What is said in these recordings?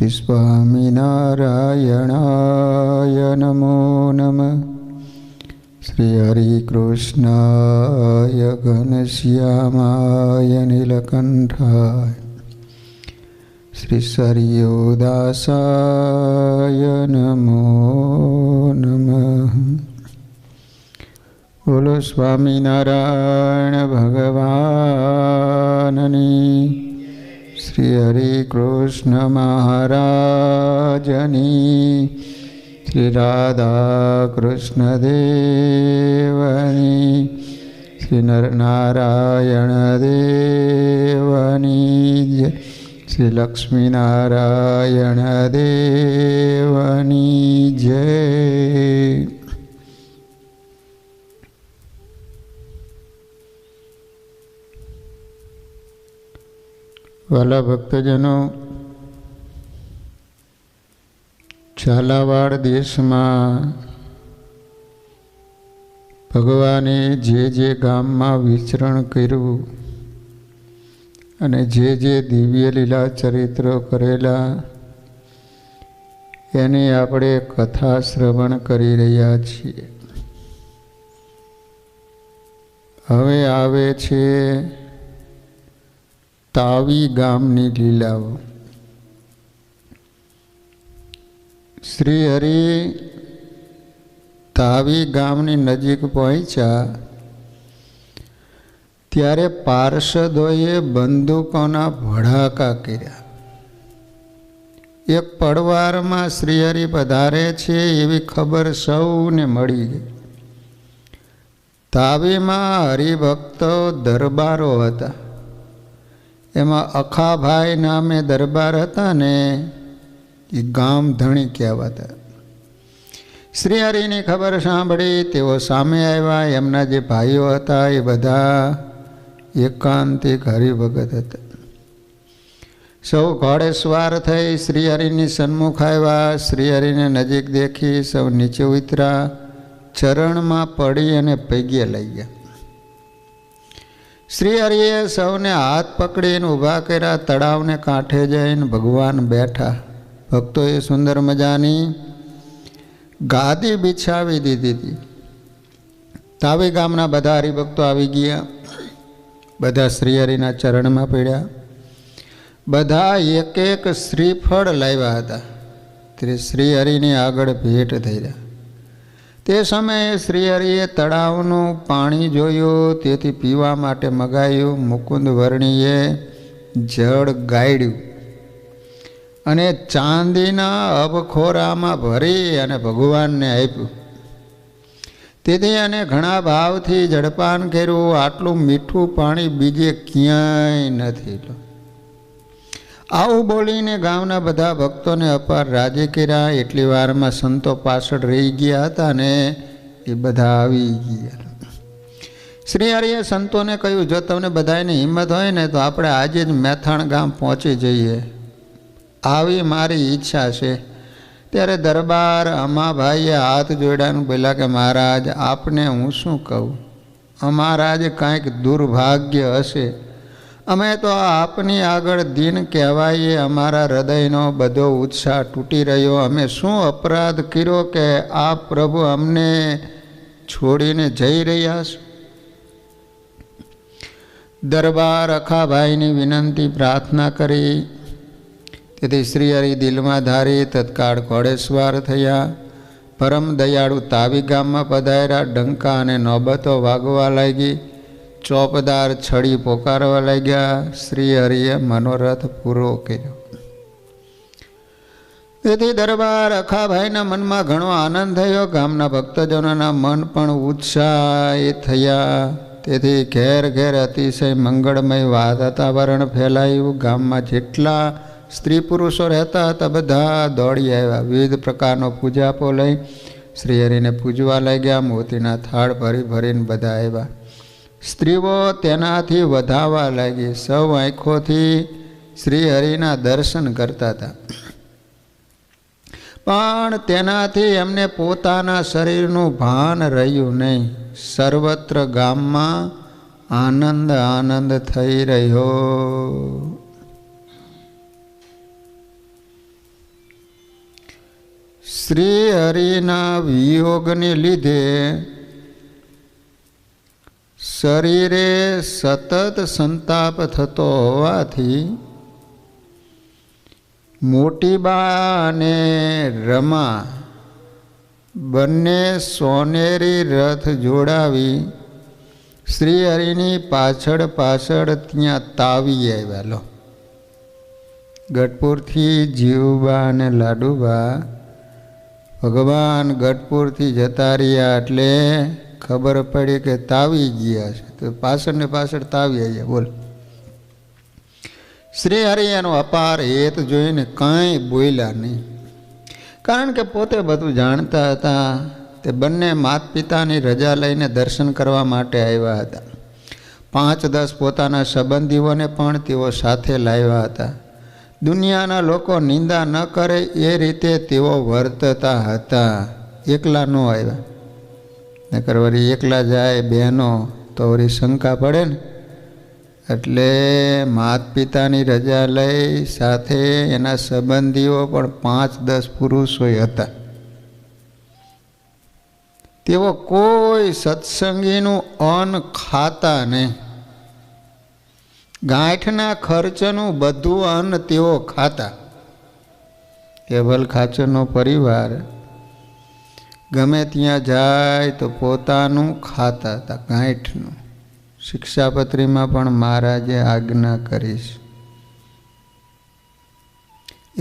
स्वामिनारायणाय नमो नमः। श्री हरिकृष्णाय घनश्यामाय नीलकंठाय श्री सरयोदासाय नमो नमः। बोलो स्वामिनारायण भगवाननी श्री हरिकृष्ण महाराजनी श्री राधा कृष्ण देवनी श्री नरनारायण देवनी जय श्री लक्ष्मी नारायण देवनी जय। वाला भक्तजनों, झालावाड़ देश में भगवाने जे गाम में विचरण कर्યું અને જે દિવ્ય લીલા ચરિત્રો કરેલા એની આપણે કથા શ્રવણ કરી રહ્યા છીએ। હવે આવે છે તાવી ગામની લીલાઓ। શ્રી હરિ તાવી ગામની નજીક પહોંચ્યા ત્યારે પાર્ષદોએ બંદૂકોના ભડાકા કર્યા। એક પડવારમાં શ્રી હરિ પધારે છે એવી ખબર સૌને મળી ગઈ। તાવીમાં હરિભક્તો દરબારો હતા। એમાં અખાભાઈ નામે દરબાર હતા ને એ ગામ ધણી કહેવાતા। શ્રી હરિની ખબર સાંભળી તેઓ સામે આવ્યા। એમના જે ભાઈઓ હતા એ બધા એકાંતિક હરિભગત હતા। સૌ ઘોડે સવાર થઈ શ્રી હરિની સન્મુખ આવ્યા। શ્રી હરિને નજીક દેખી સૌ નીચે ઉતર્યા, ચરણમાં પડી અને પગે લાગ્યા। શ્રી હરિએ સૌને હાથ પકડીને ઊભા કર્યા। તળાવને કાંઠે જઈને ભગવાન બેઠા। ભક્તોએ સુંદર મજાની ગાદી બિછાવી દીધી હતી। તાવી ગામના બધા હરિભક્તો આવી ગયા। બધા શ્રી હરિના ચરણમાં પડ્યા। બધા એક એક શ્રીફળ લાવ્યા હતા। તે શ્રી હરિની આગળ ભેટ થઈ રહ્યા। તે સમયે શ્રી હરિએ તળાવનું પાણી જોયું, તેથી પીવા માટે મગાયું। મુકુંદ વર્ણીએ જળ ગાળ્યું અને ચાંદીના અબખોરામાં ભરી અને ભગવાનને આપ્યું। તેથી એને ઘણા ભાવથી જળપાન કર્યું। આટલું મીઠું પાણી બીજે ક્યાંય નથી। આવું બોલીને ગામના બધા ભક્તોને અપાર રાજી કર્યા। એટલી વારમાં સંતો પાછળ રહી ગયા હતા ને એ બધા આવી ગયા। શ્રી હરિએ સંતોને કહ્યું, જો તમને બધાની હિંમત હોય ને તો આપણે આજે જ મેથાણ ગામ પહોંચી જઈએ, આવી મારી ઈચ્છા છે। ત્યારે દરબાર અમાભાઈએ હાથ જોડ્યા બોલ્યા કે મહારાજ, આપને હું શું કહું, અમારા જ કાંઈક દુર્ભાગ્ય હશે। અમે તો આપની આગળ દિન કહેવાઈએ। અમારા હૃદયનો બધો ઉત્સાહ તૂટી રહ્યો। અમે શું અપરાધ કર્યો કે આપ પ્રભુ અમને છોડીને જઈ રહ્યા છો? દરબાર અખાભાઈની વિનંતી પ્રાર્થના કરી। તેથી શ્રી હરિ દિલમાં ધારી તત્કાળ ઘોડેસવાર થયા। પરમ દયાળુ તાવી ગામમાં પધાર્યા। ડંકા અને નોબતો વાગવા લાગી। ચોપદાર છડી પોકારવા લાગ્યા। શ્રી હરિએ મનોરથ પૂરો કર્યો। તેથી દરબાર અખાભાઈના મનમાં ઘણો આનંદ થયો। ગામના ભક્તજનોના મન પણ ઉત્સાહિત થયા। તેથી ઘેર ઘેર અતિશય મંગળમય વાતાવરણ ફેલાયું। ગામમાં જેટલા સ્ત્રી પુરુષો રહેતા હતા બધા દોડી આવ્યા। વિવિધ પ્રકારનો પૂજાપો લઈ શ્રી હરિને પૂજવા લાગ્યા। મોતીના થાળ ભરી ભરીને બધા આવ્યા। સ્ત્રીઓ તેનાથી વધાવા લાગી। સૌ આંખોથી શ્રી હરિના દર્શન કરતા હતા, પણ તેનાથી એમને પોતાના શરીરનું ભાન રહ્યું નહીં। સર્વત્ર ગામમાં આનંદ આનંદ થઈ રહ્યો। શ્રી હરિના વિયોગને લીધે શરીરે સતત સંતાપ થતો હોવાથી મોટીબા અને રમા બંને સોનેરી રથ જોડાવી શ્રી હરિની પાછળ પાછળ ત્યાં તાવી આવ્યા. લો, ગઢપુરથી જીવબા અને લાડુબા ભગવાન ગઢપુરથી જતા રહ્યા એટલે ખબર પડી કે તાવી ગયા છે, તો પાછળ ને પાછળ તાવી આવ્યા. બોલ, શ્રી હરિ એનો અપાર હેત જોઈને કાંઈ બોલ્યા નહીં, કારણ કે પોતે બધું જાણતા હતા. તે બંને માતા પિતાની રજા લઈને દર્શન કરવા માટે આવ્યા હતા. 5-10 પોતાના સંબંધીઓને પણ તેઓ સાથે લાવ્યા હતા. દુનિયાના લોકો નિંદા ન કરે એ રીતે તેઓ વર્તતા હતા. એકલા ન આવ્યા, નકર વળી એકલા જાય બહેનો તો વળી શંકા પડે ને. એટલે માતા પિતાની રજા લઈ સાથે એના સંબંધીઓ પણ 5-10 પુરુષો હતા. તેઓ કોઈ સત્સંગીનું અન્ન ખાતા નહીં. ગાંઠના ખર્ચનું બધું અન્ન તેઓ ખાતા. કેવલ ખાચરનો પરિવાર ગમે ત્યાં જાય તો પોતાનું ખાતા હતા, ગાંઠનું. શિક્ષાપત્રીમાં પણ મહારાજે આજ્ઞા કરી છે.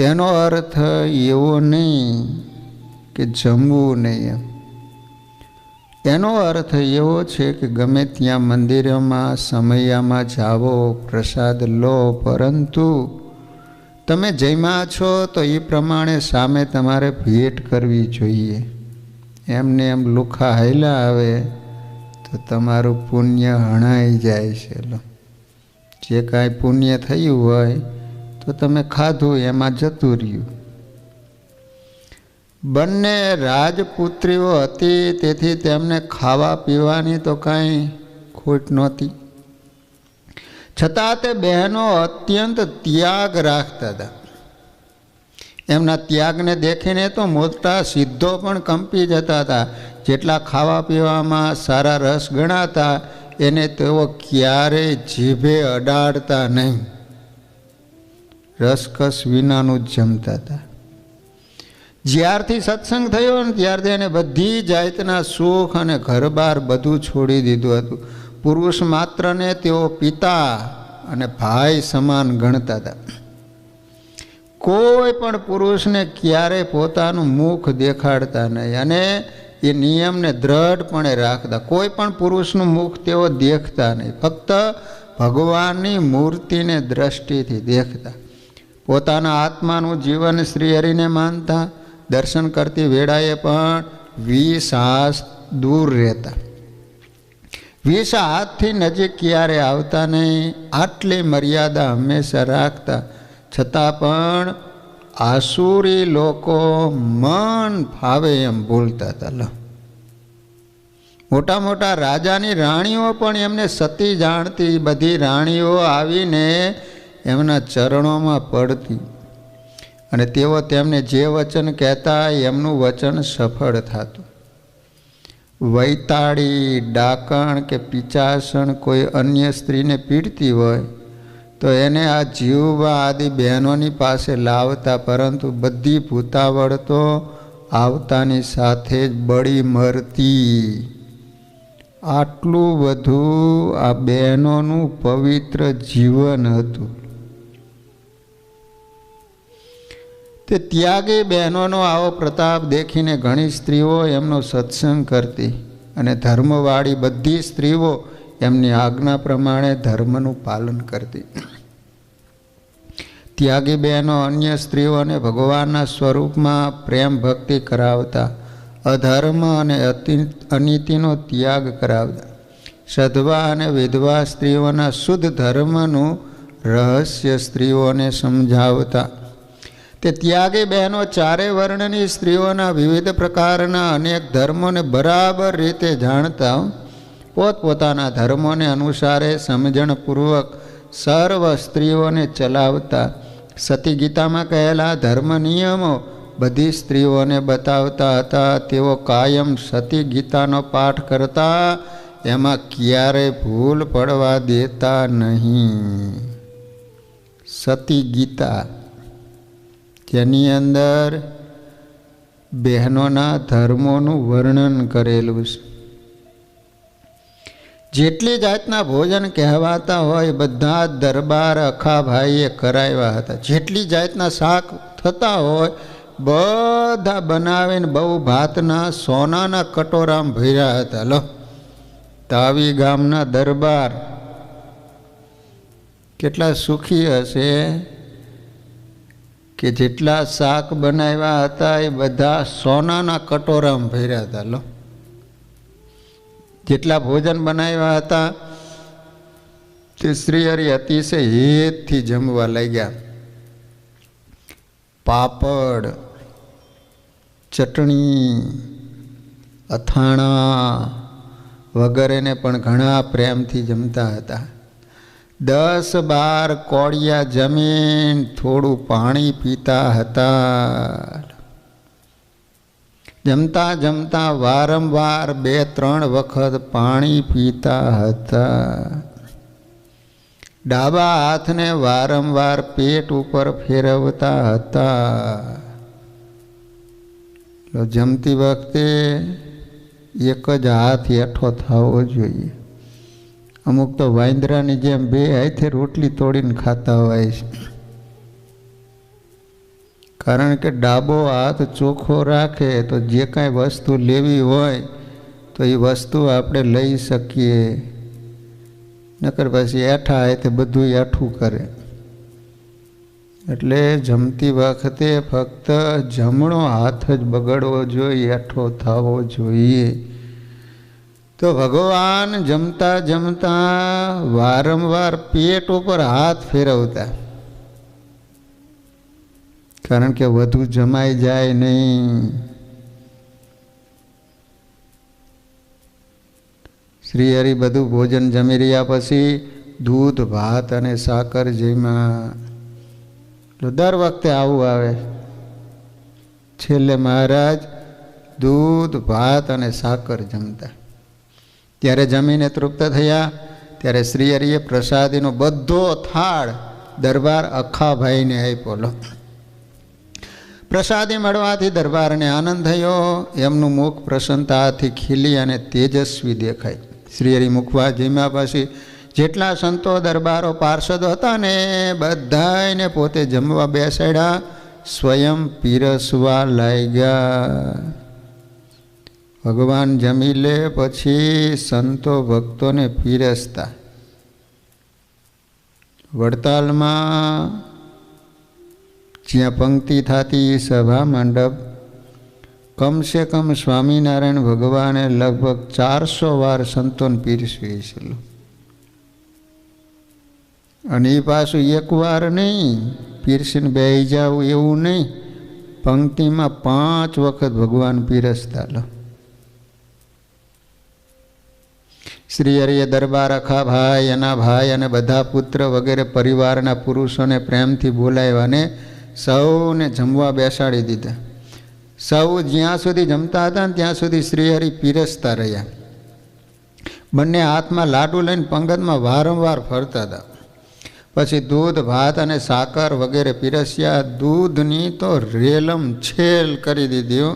એનો અર્થ એવો નહીં કે જમવું નહીં, એનો અર્થ એવો છે કે ગમે ત્યાં મંદિરોમાં સમયામાં જાઓ, પ્રસાદ લો, પરંતુ તમે જમ્યા છો તો એ પ્રમાણે સામે તમારે ભેટ કરવી જોઈએ. એમને એમ લુખા હાલ્યા આવે તો તમારું પુણ્ય હણાઈ જાય છે. જે કાંઈ પુણ્ય થયું હોય તો તમે ખાધું એમાં જતું રહ્યું. બંને રાજપુત્રીઓ હતી, તેથી તેમને ખાવા પીવાની તો કાંઈ ખોટ નહોતી. છતાં તે બહેનો અત્યંત ત્યાગ રાખતા હતા. એમના ત્યાગને દેખીને તો મોટા સિદ્ધો પણ કંપી જતા હતા. જેટલા ખાવા પીવામાં સારા રસ ગણાતા એને તેઓ ક્યારેય જીભે અડાડતા નહીં. રસકસ વિનાનું જ જમતા હતા. જ્યારથી સત્સંગ થયો ને ત્યારથી એને બધી જાતના સુખ અને ઘરબાર બધું છોડી દીધું હતું. પુરુષ માત્રને તેઓ પિતા અને ભાઈ સમાન ગણતા હતા. કોઈ પણ પુરુષને ક્યારેય પોતાનું મુખ દેખાડતા નહીં અને એ નિયમને દ્રઢપણે રાખતા. કોઈ પણ પુરુષનું મુખ તેઓ દેખતા નહીં, ફક્ત ભગવાનની મૂર્તિને દ્રષ્ટિથી દેખતા. પોતાના આત્માનું જીવન શ્રી હરિને માનતા. દર્શન કરતી વેળાએ પણ 20 હાથ દૂર રહેતા. 20 હાથથી નજીક ક્યારે આવતા નહીં. આટલી મર્યાદા હંમેશા રાખતા. છતાં પણ આસુરી લોકો મન ફાવે એમ બોલતા હતા. મોટા મોટા રાજાની રાણીઓ પણ એમને સતી જાણતી. બધી રાણીઓ આવીને એમના ચરણોમાં પડતી અને તેઓ તેમને જે વચન કહેતા એમનું વચન સફળ થતું. વૈતાળી, ડાકણ કે પિચાસણ કોઈ અન્ય સ્ત્રીને પીડતી હોય તો એને આ જીવબા આદિ બહેનોની પાસે લાવતા, પરંતુ બધી ભૂતાવળ તો આવતાની સાથે જ બળી મરતી. આટલું બધું આ બહેનોનું પવિત્ર જીવન હતું. તે ત્યાગી બહેનોનો આવો પ્રતાપ દેખીને ઘણી સ્ત્રીઓ એમનો સત્સંગ કરતી અને ધર્મવાળી બધી સ્ત્રીઓ એમની આજ્ઞા પ્રમાણે ધર્મનું પાલન કરતી. ત્યાગી બહેનો અન્ય સ્ત્રીઓને ભગવાનના સ્વરૂપમાં પ્રેમ ભક્તિ કરાવતા, અધર્મ અને અનીતિનો ત્યાગ કરાવતા, સધવા અને વિધવા સ્ત્રીઓના શુદ્ધ ધર્મનું રહસ્ય સ્ત્રીઓને સમજાવતા. તે ત્યાગી બહેનો ચારે વર્ણની સ્ત્રીઓના વિવિધ પ્રકારના અનેક ધર્મોને બરાબર રીતે જાણતા. પોતપોતાના ધર્મોને અનુસારે સમજણપૂર્વક સર્વ સ્ત્રીઓને ચલાવતા. સતી ગીતામાં કહેલા ધર્મ નિયમો બધી સ્ત્રીઓને બતાવતા હતા. તેઓ કાયમ સતી ગીતાનો પાઠ કરતા, એમાં ક્યારેય ભૂલ પડવા દેતા નહીં. સતી ગીતા, જેની અંદર બહેનોના ધર્મોનું વર્ણન કરેલું છે. જેટલી જાતના ભોજન કહેવાતા હોય બધા દરબાર અખાભાઈએ કરાવ્યા હતા. જેટલી જાતના શાક થતા હોય બધા બનાવીને બહુ ભાતના સોનાના કટોરામાં ભર્યા હતા. લો, તાવી ગામના દરબાર કેટલા સુખી હશે કે જેટલા શાક બનાવ્યા હતા એ બધા સોનાના કટોરામાં ભર્યા હતા. લો, જેટલા ભોજન બનાવ્યા હતા તે શ્રીહરિ અતિશય હેતથી જમવા લાગ્યા. પાપડ, ચટણી, અથાણા વગેરેને પણ ઘણા પ્રેમથી જમતા હતા. 10-12 કોળિયા જમીન થોડું પાણી પીતા હતા. જમતા જમતા વારંવાર 2-3 વખત પાણી પીતા હતા. ડાબા હાથને વારંવાર પેટ ઉપર ફેરવતા હતા. જમતી વખતે એક જ હાથ હેઠો થવો જોઈએ. અમુક તો વાંદરાની જેમ 2 હાથે રોટલી તોડીને ખાતા હોય છે. કારણ કે ડાબો હાથ ચોખ્ખો રાખે તો જે કાંઈ વસ્તુ લેવી હોય તો એ વસ્તુ આપણે લઈ શકીએ. નકર પછી એઠા હાથે બધું એઠું કરે. એટલે જમતી વખતે ફક્ત જમણો હાથ જ બગડવો જોઈએ, એઠો થવો જોઈએ. તો ભગવાન જમતા જમતા વારંવાર પેટ ઉપર હાથ ફેરવતા, કારણ કે વધુ જમાઈ જાય નહીં. શ્રીહરિ બધું ભોજન જમી રહ્યા પછી દૂધ, ભાત અને સાકર જમ્યા. દર વખતે આવું આવે. છેલ્લે મહારાજ દૂધ, ભાત અને સાકર જમતા. ત્યારે જમીને તૃપ્ત થયા. ત્યારે શ્રીહરિએ પ્રસાદીનો બધો થાળ દરબાર અખાભાઈને આપ્યો. પ્રસાદી મળવાથી દરબારને આનંદ થયો. એમનું મુખ પ્રસન્નતાથી ખીલી અને તેજસ્વી દેખાય. શ્રીહરિ મુખવા જમ્યા પછી જેટલા સંતો, દરબારો, પાર્ષદો હતા ને બધાને પોતે જમવા બેસાડ્યા, સ્વયં પીરસવા લાગ્યા. ભગવાન જમી લે પછી સંતો ભક્તોને પીરસતા. વડતાલમાં જ્યાં પંક્તિ થતી સભા મંડપ, કમસે કમ સ્વામિનારાયણ ભગવાને લગભગ 400 વાર સંતોને પીરસવી છે. અને એ પાછું એક વાર નહીં, પીરસીને બેસી જવું એવું નહીં, પંક્તિમાં 5 વખત ભગવાન પીરસતા. લો, શ્રીહરિએ દરબાર અખાભાઈ, એના ભાઈ અને બધા પુત્ર વગેરે પરિવારના પુરુષોને પ્રેમથી બોલાવ્યા અને સૌને જમવા બેસાડી દીધા. સૌ જ્યાં સુધી જમતા હતા ને ત્યાં સુધી શ્રીહરિ પીરસતા રહ્યા. બંને હાથમાં લાડુ લઈને પંગતમાં વારંવાર ફરતા હતા. પછી દૂધ, ભાત અને સાકર વગેરે પીરસ્યા. દૂધની તો રેલમ છેલ કરી દીધી.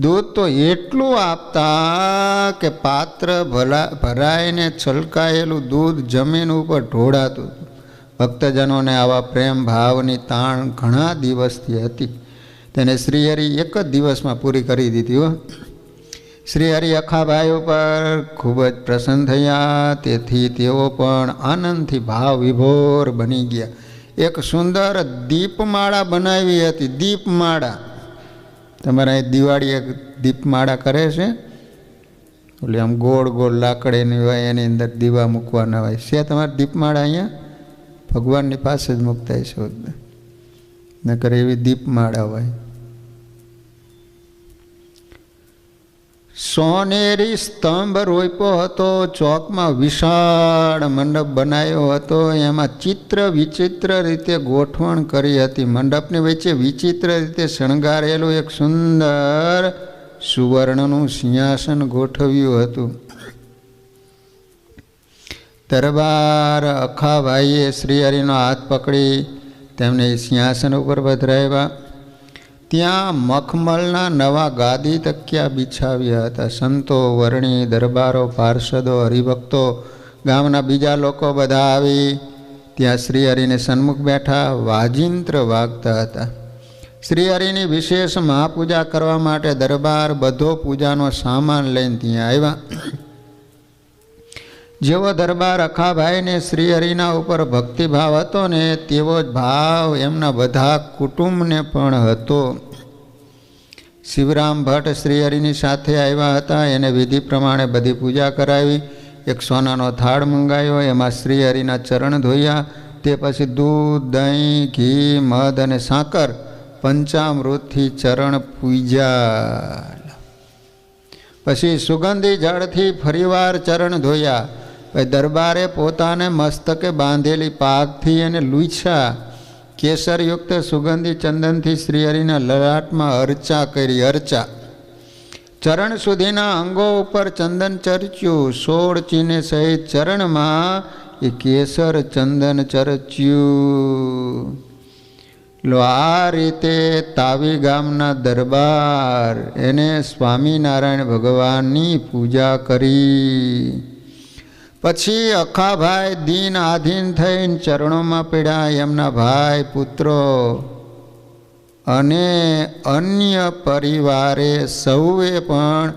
દૂધ તો એટલું આપતા કે પાત્ર ભરાઈને છલકાયેલું દૂધ જમીન ઉપર ઢોળાતું. ભક્તજનોને આવા પ્રેમ ભાવની તાણ ઘણા દિવસથી હતી. તેને શ્રીહરિ એક જ દિવસમાં પૂરી કરી દીધી. શ્રીહરિ અખાભાઈ ઉપર ખૂબ જ પ્રસન્ન થયા. તેથી તેઓ પણ આનંદથી ભાવ વિભોર બની ગયા. એક સુંદર દીપમાળા બનાવી હતી. દીપમાળા, તમારે અહીં દિવાળી એક દીપમાળા કરે છે. એટલે આમ ગોળ ગોળ લાકડીની હોય, એની અંદર દીવા મૂકવાના હોય છે. તમારે દીપમાળા અહીંયા ભગવાનની પાસે જ મૂકતા છે. નકર એવી દીપમાળા હોય. સોનેરી સ્તંભ રોપ્યો હતો, ચોકમાં વિશાળ મંડપ બનાવ્યો હતો, એમાં ચિત્ર વિચિત્ર રીતે ગોઠવણ કરી હતી. મંડપની વચ્ચે વિચિત્ર રીતે શણગારેલું એક સુંદર સુવર્ણનું સિંહાસન ગોઠવ્યું હતું. દરબાર અખાભાઈએ શ્રીહરિનો હાથ પકડી તેમને સિંહાસન ઉપર પધરાવ્યા. ત્યાં મખમલના નવા ગાદી તકિયા બિછાવ્યા હતા. સંતો, વર્ણી, દરબારો, પાર્ષદો, હરિભક્તો, ગામના બીજા લોકો બધા આવી ત્યાં શ્રીહરિને સન્મુખ બેઠા વાજિંત્ર વાગતા હતા. શ્રીહરિની વિશેષ મહાપૂજા કરવા માટે દરબાર બધો પૂજાનો સામાન લઈને ત્યાં આવ્યા. જેવો દરબાર અખાભાઈને શ્રીહરિના ઉપર ભક્તિભાવ હતો ને તેવો જ ભાવ એમના બધા કુટુંબને પણ હતો. શિવરામ ભટ્ટ શ્રીહરિની સાથે આવ્યા હતા. એને વિધિ પ્રમાણે બધી પૂજા કરાવી. એક સોનાનો થાળ મંગાવ્યો, એમાં શ્રીહરિના ચરણ ધોયા. તે પછી દૂધ, દહીં, ઘી, મધ અને સાકર પંચામૃતથી ચરણ પૂજ્યા. પછી સુગંધી જળથી ફરીવાર ચરણ ધોયા. દરબારે પોતાને મસ્તકે બાંધેલી પાકથી અને લૂછા કેસરયુક્ત સુગંધી ચંદનથી શ્રીહરિના લલાટમાં અર્ચા કરી. અર્ચા ચરણ સુધીના અંગો ઉપર ચંદન ચરચ્યું. 16 ચીને સહિત ચરણમાં એ કેસર ચંદન ચરચ્યું. આ રીતે તાવી ગામના દરબાર એને સ્વામિનારાયણ ભગવાનની પૂજા કરી. પછી અખાભાઈ દીન આધીન થઈને ચરણોમાં પડ્યા. એમના ભાઈ, પુત્રો અને અન્ય પરિવારે સૌએ પણ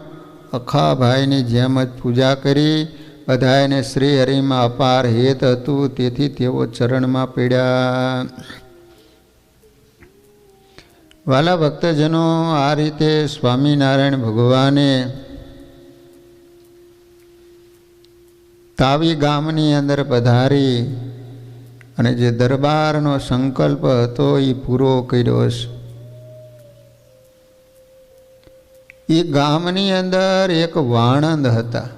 અખાભાઈની જેમ જ પૂજા કરી. બધાને શ્રીહરિમાં અપાર હેત હતું, તેથી તેઓ ચરણમાં પડ્યા. વાલા ભક્તજનો, આ રીતે સ્વામિનારાયણ ભગવાને તાવી ગામની અંદર પધારી અને જે દરબારનો સંકલ્પ હતો એ પૂરો કર્યો છે. એ ગામની અંદર એક વાણંદ હતા.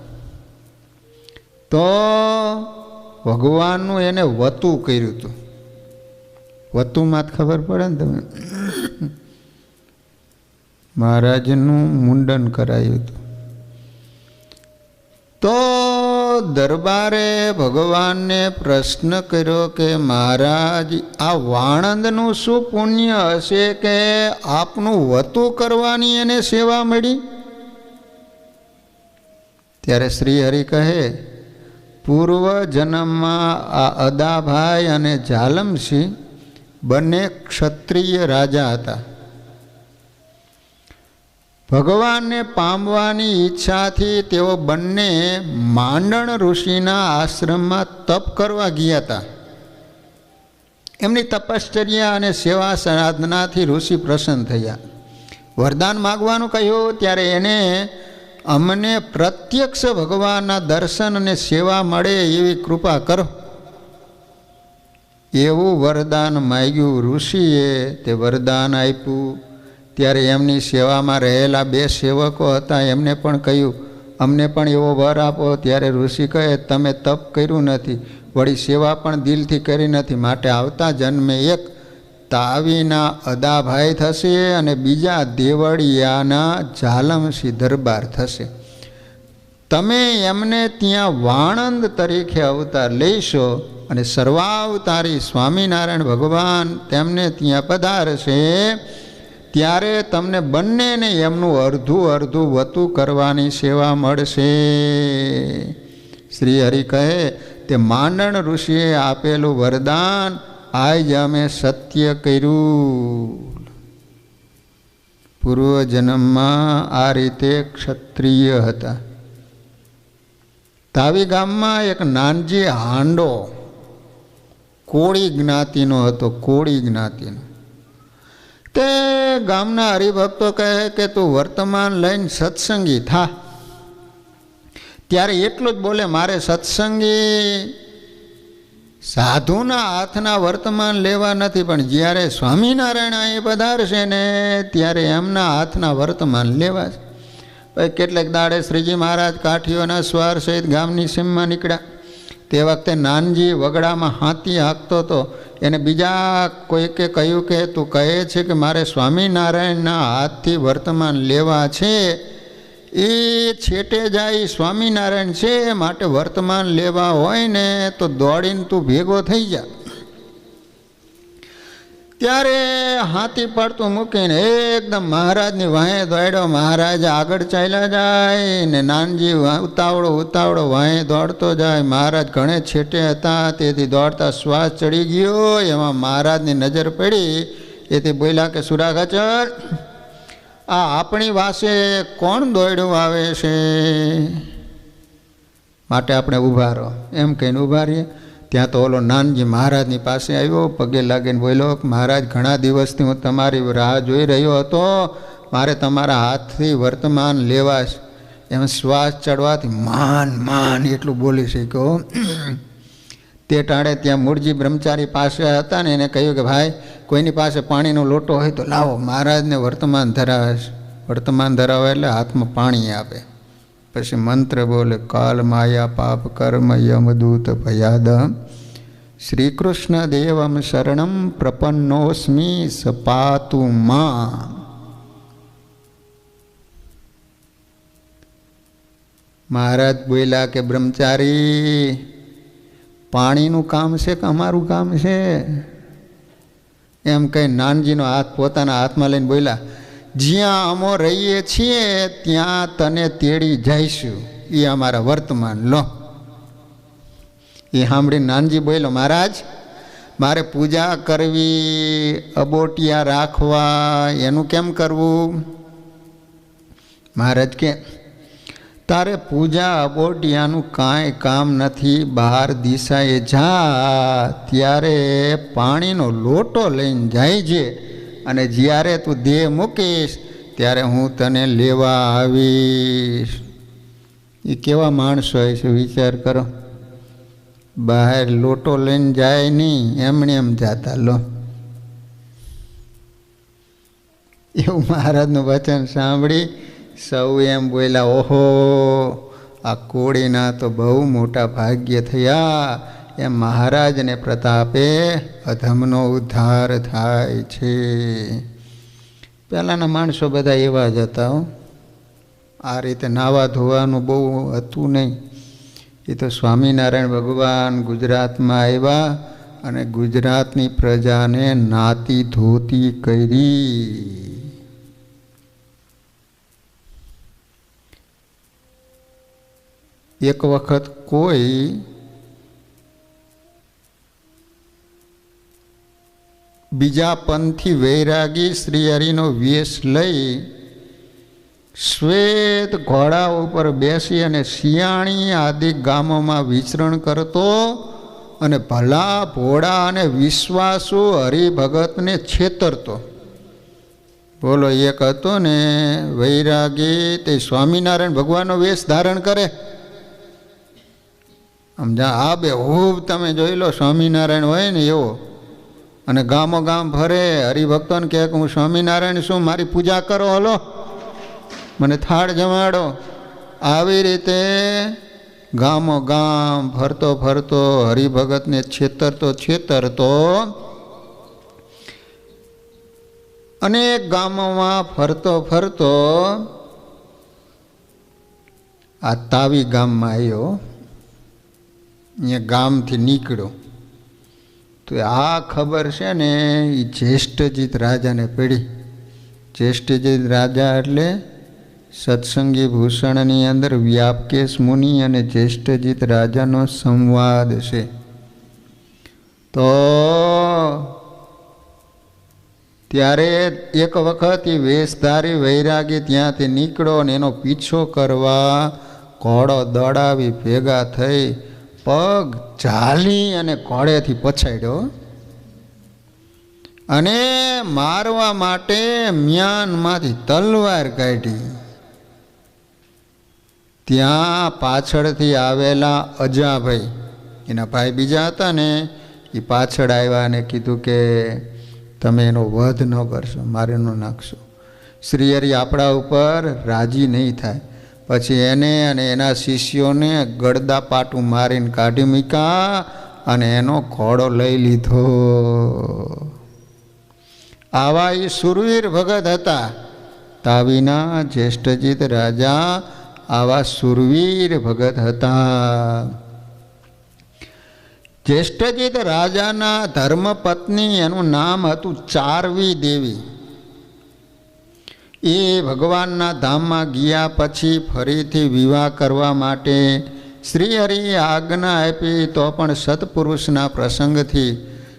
તો ભગવાનનું એને વતું કર્યું હતું. વતુમાં જ ખબર પડે ને તમે, મહારાજનું મુંડન કરાયું હતું. તો દરબારે ભગવાનને પ્રશ્ન કર્યો કે મહારાજ, આ વાણંદનું શું પુણ્ય હશે કે આપનું વતું કરવાની એને સેવા મળી? ત્યારે શ્રીહરિ કહે, પૂર્વ જન્મમાં આ અદાભાઈ અને ઝાલમસિંહ બંને ક્ષત્રિય રાજા હતા. ભગવાનને પામવાની ઈચ્છાથી તેઓ બંને માંડણ ઋષિના આશ્રમમાં તપ કરવા ગયા હતા. એમની તપશ્ચર્યા અને સેવા સાધનાથી ઋષિ પ્રસન્ન થયા. વરદાન માગવાનું કહ્યું ત્યારે એને અમને પ્રત્યક્ષ ભગવાનના દર્શન અને સેવા મળે એવી કૃપા કરો, એવું વરદાન માગ્યું. ઋષિએ તે વરદાન આપ્યું. ત્યારે એમની સેવામાં રહેલા 2 સેવકો હતા. એમને પણ કહ્યું, અમને પણ એવો વર આપો. ત્યારે ઋષિ કહે, તમે તપ કર્યું નથી, વળી સેવા પણ દિલથી કરી નથી, માટે આવતા જન્મે એક તાવીના અદાભાઈ થશે અને બીજા દેવળિયાના ઝાલમસિંહ દરબાર થશે. તમે એમને ત્યાં વાણંદ તરીકે અવતાર લેશો અને સર્વાવતારી સ્વામિનારાયણ ભગવાન તેમને ત્યાં પધારશે. ત્યારે તમને બંનેને એમનું અડધું અડધું વતું કરવાની સેવા મળશે. શ્રી હરિ કહે, તે માંડણ ઋષિએ આપેલું વરદાન આજ અમે સત્ય કર્યું. પૂર્વજન્મમાં આ રીતે ક્ષત્રિય હતા. તાવી ગામમાં એક નાનજી હાંડો કોળી જ્ઞાતિનો હતો. કોળી જ્ઞાતિનો તે ગામના હરિભક્તો કહે કે તું વર્તમાન લઈને સત્સંગી થા. ત્યારે એટલું જ બોલે, મારે સત્સંગી સાધુના હાથના વર્તમાન લેવા નથી, પણ જ્યારે સ્વામિનારાયણ અહીં પધારશે ને ત્યારે એમના હાથના વર્તમાન લેવા છે. પછી કેટલેક દાડે શ્રીજી મહારાજ કાઠીઓના સ્વાર સહિત ગામની સીમમાં નીકળ્યા. તે વખતે નાનજી વગડામાં હાથી હાંકતો હતો. એને બીજા કોઈકે કહ્યું કે તું કહે છે કે મારે સ્વામિનારાયણના હાથથી વર્તમાન લેવા છે, એ છેટે જાય સ્વામિનારાયણ છે, માટે વર્તમાન લેવા હોય ને તો દોડીને તું ભેગો થઈ જા. ત્યારે હાથી પડતું મૂકીને એકદમ મહારાજની વાંહે દોડ્યો. મહારાજ આગળ ચાલ્યા જાય ને નાનજી ઉતાવળો વાંહે દોડતો જાય. મહારાજ ઘણે છેટે હતા, તેથી દોડતા શ્વાસ ચડી ગયો. એમાં મહારાજની નજર પડી. એથી બોલ્યા કે સુરાખાચર, આ આપણી વાસે કોણ દોડ્યું આવે છે, માટે આપણે ઊભા રહો એમ કહીને ઊભા રહીએ. ત્યાં તો ઓલો નાનજી મહારાજની પાસે આવ્યો, પગે લાગીને બોલ્યો કે મહારાજ, ઘણા દિવસથી હું તમારી રાહ જોઈ રહ્યો હતો, મારે તમારા હાથથી વર્તમાન લેવા છે. એમ શ્વાસ ચડવાથી માન એટલું બોલી શક્યો. તે ટાળે ત્યાં મૂળજી બ્રહ્મચારી પાસે હતા ને એને કહ્યું કે ભાઈ, કોઈની પાસે પાણીનો લોટો હોય તો લાવો, મહારાજને વર્તમાન ધરાવે છે. વર્તમાન ધરાવે એટલે હાથમાં પાણી આપે. પછી મંત્ર બોલે, કાલ માયા પાપ કર્મ યમદૂત ભયાદ શ્રી કૃષ્ણ દેવમ શરણમ પ્રપન્નોસ્મી સપાતુ માં. મહારાજ બોલ્યા કે બ્રહ્મચારી, પાણીનું કામ છે કે અમારું કામ છે? એમ કહી નાનજીનો હાથ પોતાના હાથમાં લઈને બોલ્યા, જ્યાં અમો રહીએ છીએ ત્યાં તને તેડી જઈશું, એ અમારા વર્તમાન લો. એ સાંભળી નાનજી બોલ્યો, મહારાજ, મારે પૂજા કરવી, અબોટિયા રાખવા, એનું કેમ કરવું? મહારાજ કે તારે પૂજા અબોટિયાનું કાંઈ કામ નથી. બહાર દિશાએ જા ત્યારે પાણીનો લોટો લઈને જાય છે, અને જ્યારે તું દેહ મૂકીશ ત્યારે હું તને લેવા આવીશ. એ કેવા માણસો હોય છે વિચાર કરો. બહાર લોટો લઈને જાય નહીં, એમણે એમ જાતા લો. એવું મહારાજનું વચન સાંભળી સૌ એમ બોલ્યા, ઓહો, આ કોળીના તો બહુ મોટા ભાગ્ય થયા. એમ મહારાજને પ્રતાપે અધમનો ઉદ્ધાર થાય છે. પહેલાંના માણસો બધા એવા જ હતા. આ રીતે નાવા ધોવાનું બહુ હતું નહીં. એ તો સ્વામિનારાયણ ભગવાન ગુજરાતમાં આવ્યા અને ગુજરાતની પ્રજાને નાતી ધોતી કરી. એક વખત કોઈ બીજા પંથી વૈરાગી શ્રીહરિનો વેશ લઈ શ્વેત ઘોડા ઉપર બેસી અને શિયાળી આદિ ગામોમાં વિચરણ કરતો અને ભલા ભોળા અને વિશ્વાસુ હરિભગતને છેતરતો. બોલો, એક હતો ને વૈરાગી, તે સ્વામિનારાયણ ભગવાનનો વેશ ધારણ કરે. સમજા, આ બે ખૂબ તમે જોઈ લો, સ્વામિનારાયણ હોય ને એવો, અને ગામો ગામ ફરે, હરિભક્તોને કહે કે હું સ્વામિનારાયણ છું, મારી પૂજા કરો, હલો મને થાળ જમાડો. આવી રીતે ગામો ગામ ફરતો ફરતો હરિભગતને છેતરતો અનેક ગામોમાં ફરતો આ તાવી ગામમાં આવ્યો. અહીંયા ગામથી નીકળ્યો તો આ ખબર છે ને એ જ્યેષ્ઠજીત રાજાને પડી. જ્યેષ્ઠજીત રાજા એટલે સત્સંગી ભૂષણની અંદર વ્યાપકેશ મુનિ અને જ્યેષ્ઠજીત રાજાનો સંવાદ છે. તો ત્યારે એક વખત એ વેશધારી વૈરાગી ત્યાંથી નીકળ્યો અને એનો પીછો કરવા ઘોડો દોડાવી ભેગા થઈ પગ ઝાલી અને ઘોડેથી પછાડ્યો અને મારવા માટે મ્યાનમાંથી તલવાર કાઢી. ત્યાં પાછળથી આવેલા અજાભાઈ, એના ભાઈ બીજા હતા ને, એ પાછળ આવ્યા અને કીધું કે તમે એનો વધ ન કરશો, મારે ન નાખશો. શ્રીહરિ આપણા ઉપર રાજી નહીં થાય. પછી એને અને એના શિષ્યોને ગળદા પાટું મારીને કાઢી મૂક્યા અને એનો ઘોડો લઈ લીધો. આવા એ સુરવીર ભગત હતા. તાવીના જ્યેષ્ઠજીત રાજા આવા સુરવીર ભગત હતા. જ્યેષ્ઠજીત રાજાના ધર્મપત્ની એનું નામ હતું ચારવી દેવી. એ ભગવાનના ધામમાં ગયા પછી ફરીથી વિવાહ કરવા માટે શ્રીહરિએ આજ્ઞા આપી, તો પણ સત્પુરુષના પ્રસંગથી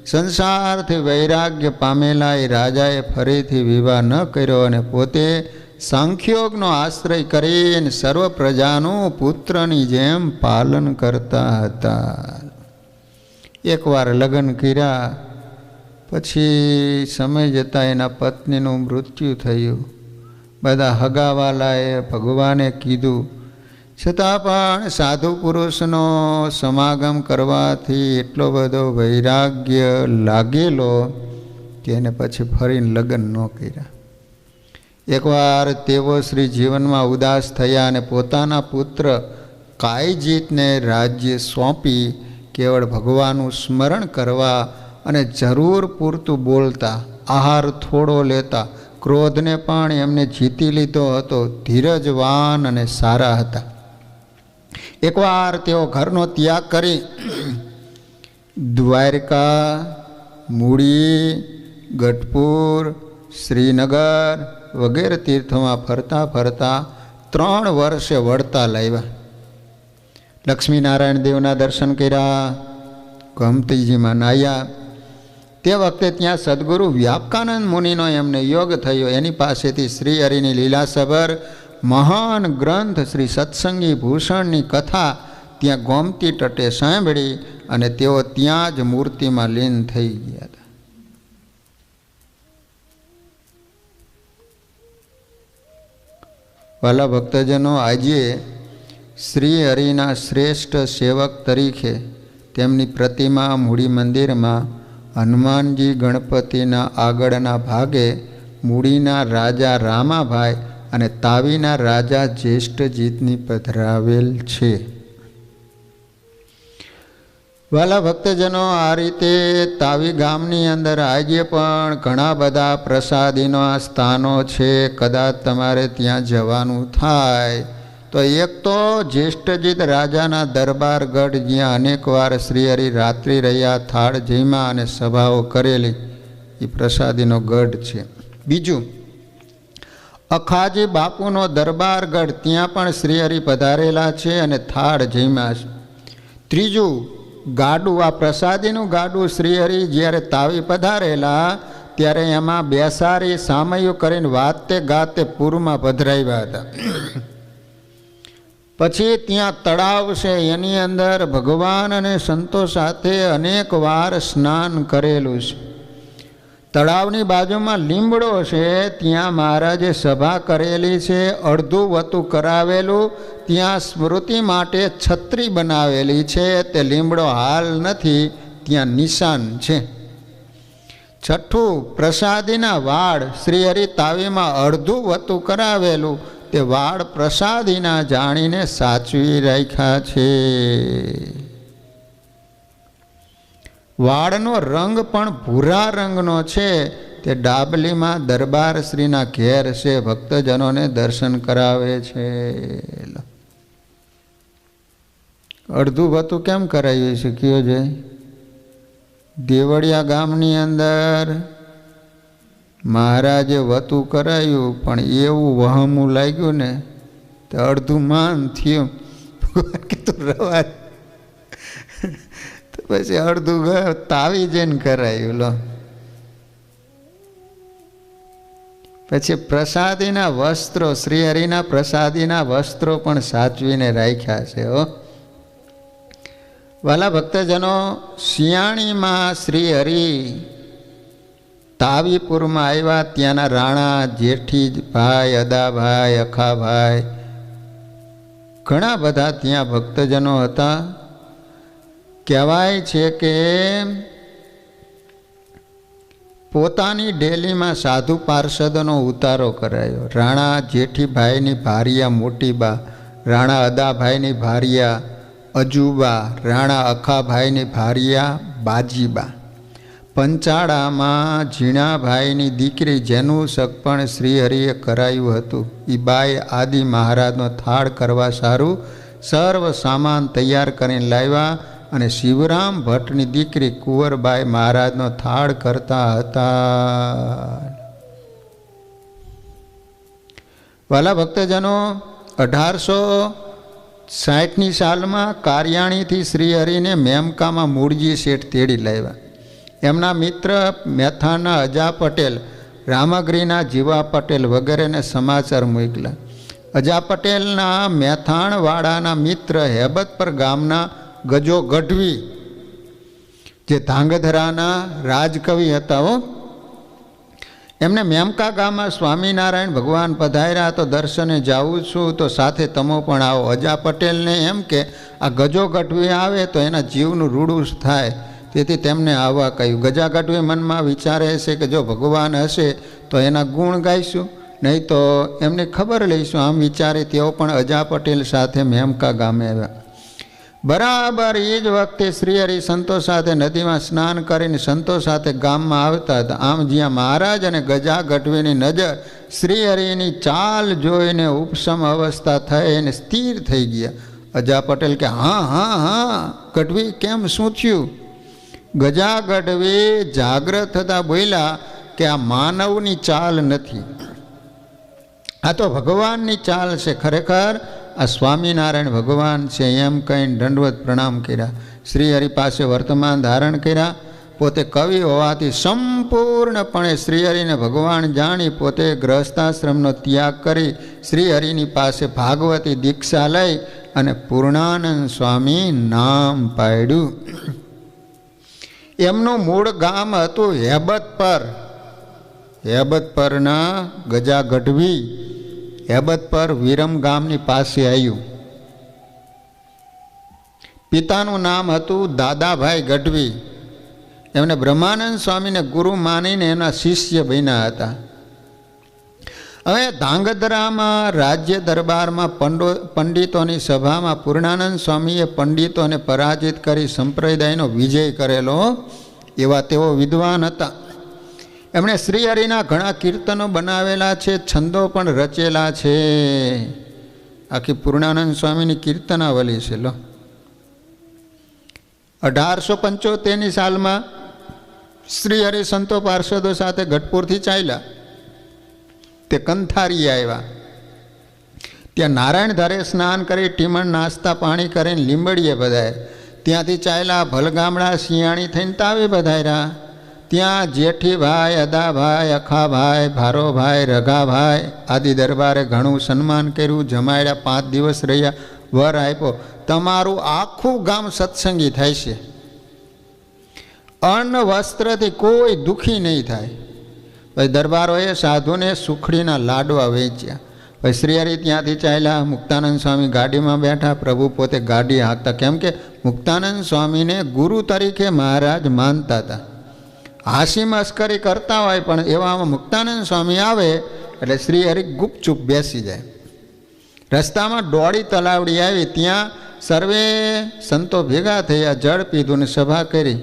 સંસારથી વૈરાગ્ય પામેલા એ રાજાએ ફરીથી વિવાહ ન કર્યો અને પોતે સાંખ્યોગનો આશ્રય કરીને સર્વ પ્રજાનું પુત્રની જેમ પાલન કરતા હતા. એકવાર લગ્ન કર્યા પછી સમય જતાં એના પત્નીનું મૃત્યુ થયું. બધા હગાવાલાએ ભગવાને કીધું, છતાં પણ સાધુ પુરુષનો સમાગમ કરવાથી એટલો બધો વૈરાગ્ય લાગેલો કે એને પછી ફરીને લગ્ન ન કર્યા. એકવાર તેઓ શ્રી જીવનમાં ઉદાસ થયા અને પોતાના પુત્ર કાયજીતને રાજ્ય સોંપી કેવળ ભગવાનનું સ્મરણ કરવા અને જરૂર પૂરતું બોલતા, આહાર થોડો લેતા, ક્રોધને પણ એમને જીતી લીધો હતો, ધીરજવાન અને સારા હતા. એકવાર તેઓ ઘરનો ત્યાગ કરી દ્વારકા, મૂળી, ગઢપુર, શ્રીનગર વગેરે તીર્થોમાં ફરતા ફરતા 3 વર્ષે વડતાલ આવ્યા. લક્ષ્મીનારાયણ દેવના દર્શન કર્યા, ગોમતીજીમાં નાહ્યા. તે વખતે ત્યાં સદગુરુ વ્યાપકાનંદ મુનિનો એમને યોગ થયો. એની પાસેથી શ્રીહરિની લીલાસભર મહાન ગ્રંથ શ્રી સત્સંગી ભૂષણની કથા ત્યાં ગોમતી તટે સાંભળી અને તેઓ ત્યાં જ મૂર્તિમાં લીન થઈ ગયા હતા. વાલા ભક્તજનો, આજે શ્રીહરિના શ્રેષ્ઠ સેવક તરીકે તેમની પ્રતિમા મૂળી મંદિરમાં હનુમાનજી ગણપતિના આગળના ભાગે મૂળીના રાજા રામાભાઈ અને તાવીના રાજા જ્યેષ્ઠજીતની પધરાવેલ છે. વાલા ભક્તજનો, આ રીતે તાવી ગામની અંદર આજે પણ ઘણા બધા પ્રસાદીના સ્થાનો છે. કદાચ તમારે ત્યાં જવાનું થાય તો એક તો જ્યેષ્ઠજીત રાજાના દરબારગઢ, જ્યાં અનેકવાર શ્રીહરિ રાત્રિ રહ્યા, થાળ જમ્યા અને સભાઓ કરેલી, એ પ્રસાદીનો ગઢ છે. બીજું, અખાજી બાપુનો દરબારગઢ, ત્યાં પણ શ્રીહરિ પધારેલા છે અને થાળ જમ્યા છે. ત્રીજું, ગાડું, આ પ્રસાદીનું ગાડું શ્રીહરિ જ્યારે તાવી પધારેલા ત્યારે એમાં બેસારી સામયું કરીને વાતે ગાતે પૂરમાં પધરાવ્યા હતા. પછી ત્યાં તળાવ છે, એની અંદર ભગવાન અને સંતો સાથે અનેક વાર સ્નાન કરેલું છે. તળાવની બાજુમાં લીમડો છે, ત્યાં મહારાજે સભા કરેલી છે. અડધું વતું કરાવેલું, ત્યાં સ્મૃતિ માટે છત્રી બનાવેલી છે. તે લીમડો હાલ નથી, ત્યાં નિશાન છે. છઠ્ઠું, પ્રસાદીના વાડ, શ્રીહરિ તાવીમાં અડધું વતું કરાવેલું, તે વાડ પ્રસાદીના જાણીને સાચવી રાખ્યા છે. વાડનો રંગ પણ ભૂરા રંગનો છે. તે ડાબલીમાં દરબારશ્રીના ઘેર છે, ભક્તજનોને દર્શન કરાવે છે. અડધું વતું કેમ કરાવ્યું છે કયો છે? દેવળિયા ગામની અંદર મહારાજે વતું કરાયું, પણ એવું વહમું લાગ્યું ને તો અડધું માન થયું. ભગવાન કીધું રવા, તો પછી અડધું તાવી જઈને કરાયું. લો, પછી પ્રસાદીના વસ્ત્રો, શ્રીહરિના પ્રસાદીના વસ્ત્રો પણ સાચવીને રાખ્યા છે. વાલા ભક્તજનો, શિયાળીમાં શ્રીહરિ તાવીપુરમાં આવ્યા. ત્યાંના રાણા, જેઠીભાઈ, અદાભાઈ, અખાભાઈ, ઘણા બધા ત્યાં ભક્તજનો હતા. કહેવાય છે કે પોતાની ડેલીમાં સાધુ પાર્ષદનો ઉતારો કરાયો. રાણા જેઠીભાઈની ભારિયા મોટીબા, રાણા અદાભાઈની ભારિયા અજુબા, રાણા અખાભાઈની ભારિયા બાજીબા, પંચાળામાં ઝીણાભાઈની દીકરી જેનું સગપણ શ્રીહરિએ કરાયું હતું એ બાઈ આદિ મહારાજનો થાળ કરવા સારું સર્વ સામાન તૈયાર કરીને લાવ્યા અને શિવરામ ભટ્ટની દીકરી કુંવરબાઈ મહારાજનો થાળ કરતા હતા. વાલા ભક્તજનો, 1860ની સાલમાં કારિયાણીથી શ્રીહરિને મેમકામાં મૂળજી શેઠ તેડી લાવ્યા. એમના મિત્ર મેથાના અજા પટેલ, રામગીરીના જીવા પટેલ વગેરેને સમાચાર મોકલ્યા. અજા પટેલના મેથાણવાડાના મિત્ર હેબતપર ગામના ગજો ગઢવી, જે ધાંગધ્રાના રાજકવિ હતા હો, એમને મેમકા ગામમાં સ્વામિનારાયણ ભગવાન પધાર્યા તો દર્શને જાઉં છું તો સાથે તમો પણ આવો. અજા પટેલને એમ કે આ ગજો ગઢવી આવે તો એના જીવનું રૂડું થાય, તેથી તેમને આવવા કહ્યું. ગજા ગઢવી મનમાં વિચારે છે કે જો ભગવાન હશે તો એના ગુણ ગાઈશું, નહીં તો એમની ખબર લઈશું. આમ વિચારે તેઓ પણ અજા પટેલ સાથે મેમકા ગામે આવ્યા. બરાબર એ જ વખતે શ્રીહરિ સંતો સાથે નદીમાં સ્નાન કરીને સંતો સાથે ગામમાં આવતા હતા. આમ જ્યાં મહારાજ અને ગજા ગઢવીની નજર શ્રીહરિની ચાલ જોઈને ઉપસમ અવસ્થા થઈ અને સ્થિર થઈ ગયા. અજા પટેલ કે હા હા હા ગઢવી, કેમ શું થયું? ગજા ગઢવી જાગ્રત થતા બોલ્યા કે આ માનવની ચાલ નથી, આ તો ભગવાનની ચાલ છે. ખરેખર આ સ્વામિનારાયણ ભગવાન છે એમ કહીને દંડવત પ્રણામ કર્યા. શ્રીહરિ પાસે વર્તમાન ધારણ કર્યા. પોતે કવિ હોવાથી સંપૂર્ણપણે શ્રીહરિને ભગવાન જાણી પોતે ગૃહસ્થાશ્રમનો ત્યાગ કરી શ્રીહરિની પાસે ભાગવતી દીક્ષા લઈ અને પૂર્ણાનંદ સ્વામી નામ પાડ્યું. એમનું મૂળ ગામ હતું હેબતપર. હેબતપરના ગજા ગઢવી હેબતપર વિરમ ગામની પાસે આવ્યું. પિતાનું નામ હતું દાદાભાઈ ગઢવી. એમને બ્રહ્માનંદ સ્વામીને ગુરુ માનીને એના શિષ્ય બન્યા હતા. હવે ધાંગધ્રામાં રાજ્ય દરબારમાં પંડિતોની સભામાં પૂર્ણાનંદ સ્વામીએ પંડિતોને પરાજિત કરી સંપ્રદાયનો વિજય કરેલો એવા તેઓ વિદ્વાન હતા. એમણે શ્રીહરિના ઘણા કીર્તનો બનાવેલા છે, છંદો પણ રચેલા છે. આખી પૂર્ણાનંદ સ્વામીની કીર્તનાવલી છે. લો 1875ની સાલમાં શ્રીહરિ સંતો પાર્ષદો સાથે ગઢપુરથી ચાલ્યા. તે કંથારી આવ્યા. ત્યાં નારાયણ ધારે સ્નાન કરી ટીમણ નાસ્તા પાણી કરીને લીંબડીએ પધાર્યા. ત્યાંથી ચાલ્યા ભલગામડા શિયાળી થઈને તાવે પધાર્યા. ત્યાં જેઠીભાઈ, અદાભાઈ, અખાભાઈ, ભારોભાઈ, રઘાભાઈ આદિ દરબારે ઘણું સન્માન કર્યું, જમાડ્યા. 5 દિવસ રહ્યા, વર આપ્યો. તમારું આખું ગામ સત્સંગી થાય છે, અન્ન વસ્ત્રથી કોઈ દુઃખી નહીં થાય. પછી દરબારોએ સાધુને સુખડીના લાડવા વેચ્યા. પછી શ્રીહરિ ત્યાંથી ચાલ્યા. મુક્તાનંદ સ્વામી ગાડીમાં બેઠા. પ્રભુ પોતે ગાડી હાંકતા, કેમ કે મુક્તાનંદ સ્વામીને ગુરુ તરીકે મહારાજ માનતા હતા. હાસી મસ્કરી કરતા હોય પણ એવામાં મુક્તાનંદ સ્વામી આવે એટલે શ્રીહરિ ગુપચુપ બેસી જાય. રસ્તામાં દોડી તલાવડી આવી. ત્યાં સર્વે સંતો ભેગા થયા, જળ પીધું ને સભા કરી.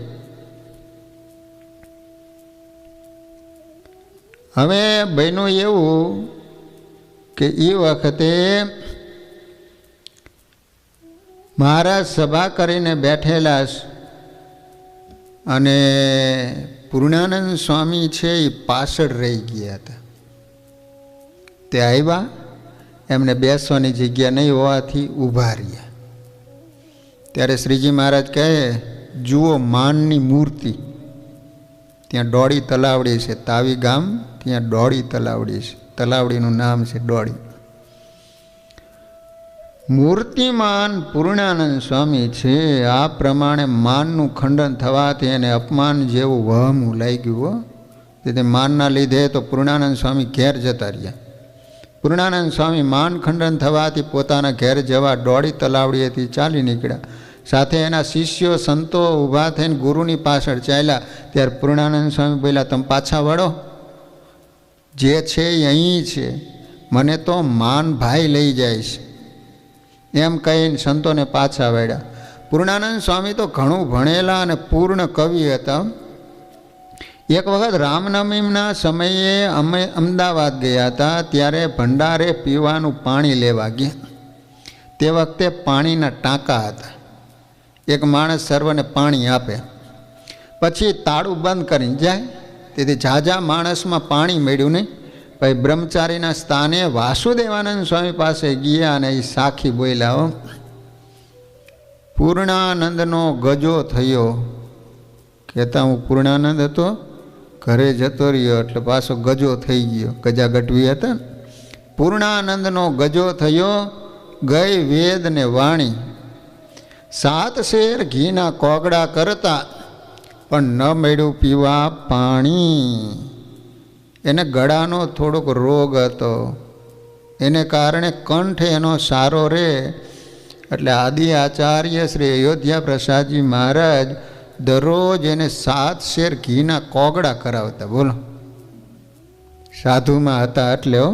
હવે બન્યું એવું કે એ વખતે મહારાજ સભા કરીને બેઠેલા અને પૂર્ણાનંદ સ્વામી છે એ પાછળ રહી ગયા હતા. તે આવ્યા, એમને બેસવાની જગ્યા નહીં હોવાથી ઊભા રહ્યા. ત્યારે શ્રીજી મહારાજ કહે, જુઓ માનની મૂર્તિ. ત્યાં દોડી તલાવડી છે, તાવી ગામ ત્યાં દોડી તલાવડી છે. તલાવડીનું નામ છે દોડી. મૂર્તિમાન પૂર્ણાનંદ સ્વામી છે. આ પ્રમાણે માનનું ખંડન થવાથી એને અપમાન જેવું વહમું લાગ્યું. તેથી માનના લીધે તો પૂર્ણાનંદ સ્વામી ઘેર જતા રહ્યા. પૂર્ણાનંદ સ્વામી માન ખંડન થવાથી પોતાના ઘેર જવા દોડી તલાવડીએથી ચાલી નીકળ્યા. સાથે એના શિષ્યો સંતો ઊભા થઈને ગુરુની પાછળ ચાલ્યા. ત્યારે પૂર્ણાનંદ સ્વામી બોલ્યા, તમે પાછા વળો, જે છે એ અહીં છે, મને તો માન ભાઈ લઈ જાય છે. એમ કહીને સંતોને પાછા વળ્યા. પૂર્ણાનંદ સ્વામી તો ઘણું ભણેલા અને પૂર્ણ કવિ હતા. એક વખત રામનવમીના સમયે અમે અમદાવાદ ગયા હતા. ત્યારે ભંડારે પીવાનું પાણી લેવા ગયા. તે વખતે પાણીના ટાંકા હતા. એક માણસ સર્વને પાણી આપે, પછી તાળું બંધ કરીને જાય. તેથી ઝાઝા માણસમાં પાણી મળ્યું નહીં. પછી બ્રહ્મચારીના સ્થાને વાસુદેવાનંદ સ્વામી પાસે ગયા અને એ સાખી બોલ્યા, પૂર્ણાનંદનો ગજો થયો. કહેતા હું પૂર્ણાનંદ હતો, ઘરે જતો રહ્યો એટલે પાછો ગજો થઈ ગયો. ગજા ગટવી હતા ને. પૂર્ણાનંદનો ગજો થયો, ગઈ વેદ ને વાણી. 7 શેર ઘીના કોગળા કરતા, પણ ન મળ્યું પીવા પાણી. એને ગળાનો થોડોક રોગ હતો, એને કારણે કંઠ એનો સારો રહે એટલે આદિ આચાર્ય શ્રી અયોધ્યા પ્રસાદજી મહારાજ દરરોજ એને 7 શેર ઘીના કોગળા કરાવતા. બોલો, સાધુમાં હતા એટલે હો.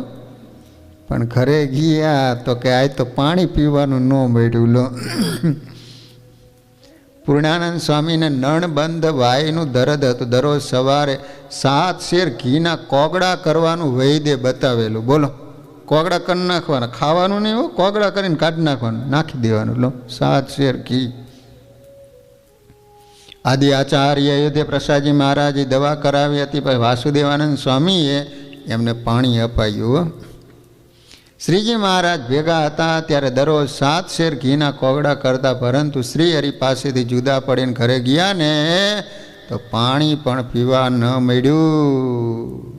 પણ ઘરે ગયા તો કે આ તો પાણી પીવાનું ન મળ્યું. લો, પૂર્ણાનંદ સ્વામીને નણબંધ વાયનું દર્દ હતું. દરરોજ સવારે 7 શેર ઘીના કોગળા કરવાનું વૈદ્ય બતાવેલું. બોલો, કોગળા કરી નાખવાના, ખાવાનું નહીં હો, કોગળા કરીને કાઢી નાખવાનું, નાખી દેવાનું. લો, 7 શેર ઘી. આદિ આચાર્ય અયોધ્યા પ્રસાદજી મહારાજે દવા કરાવી હતી. પછી વાસુદેવાનંદ સ્વામીએ એમને પાણી અપાયું. શ્રીજી મહારાજ ભેગા હતા ત્યારે દરરોજ 7 શેર ઘીના કોગળા કરતા, પરંતુ શ્રી હરિ પાસેથી જુદા પડીને ઘરે ગયા ને તો પાણી પણ પીવા ન મળ્યું.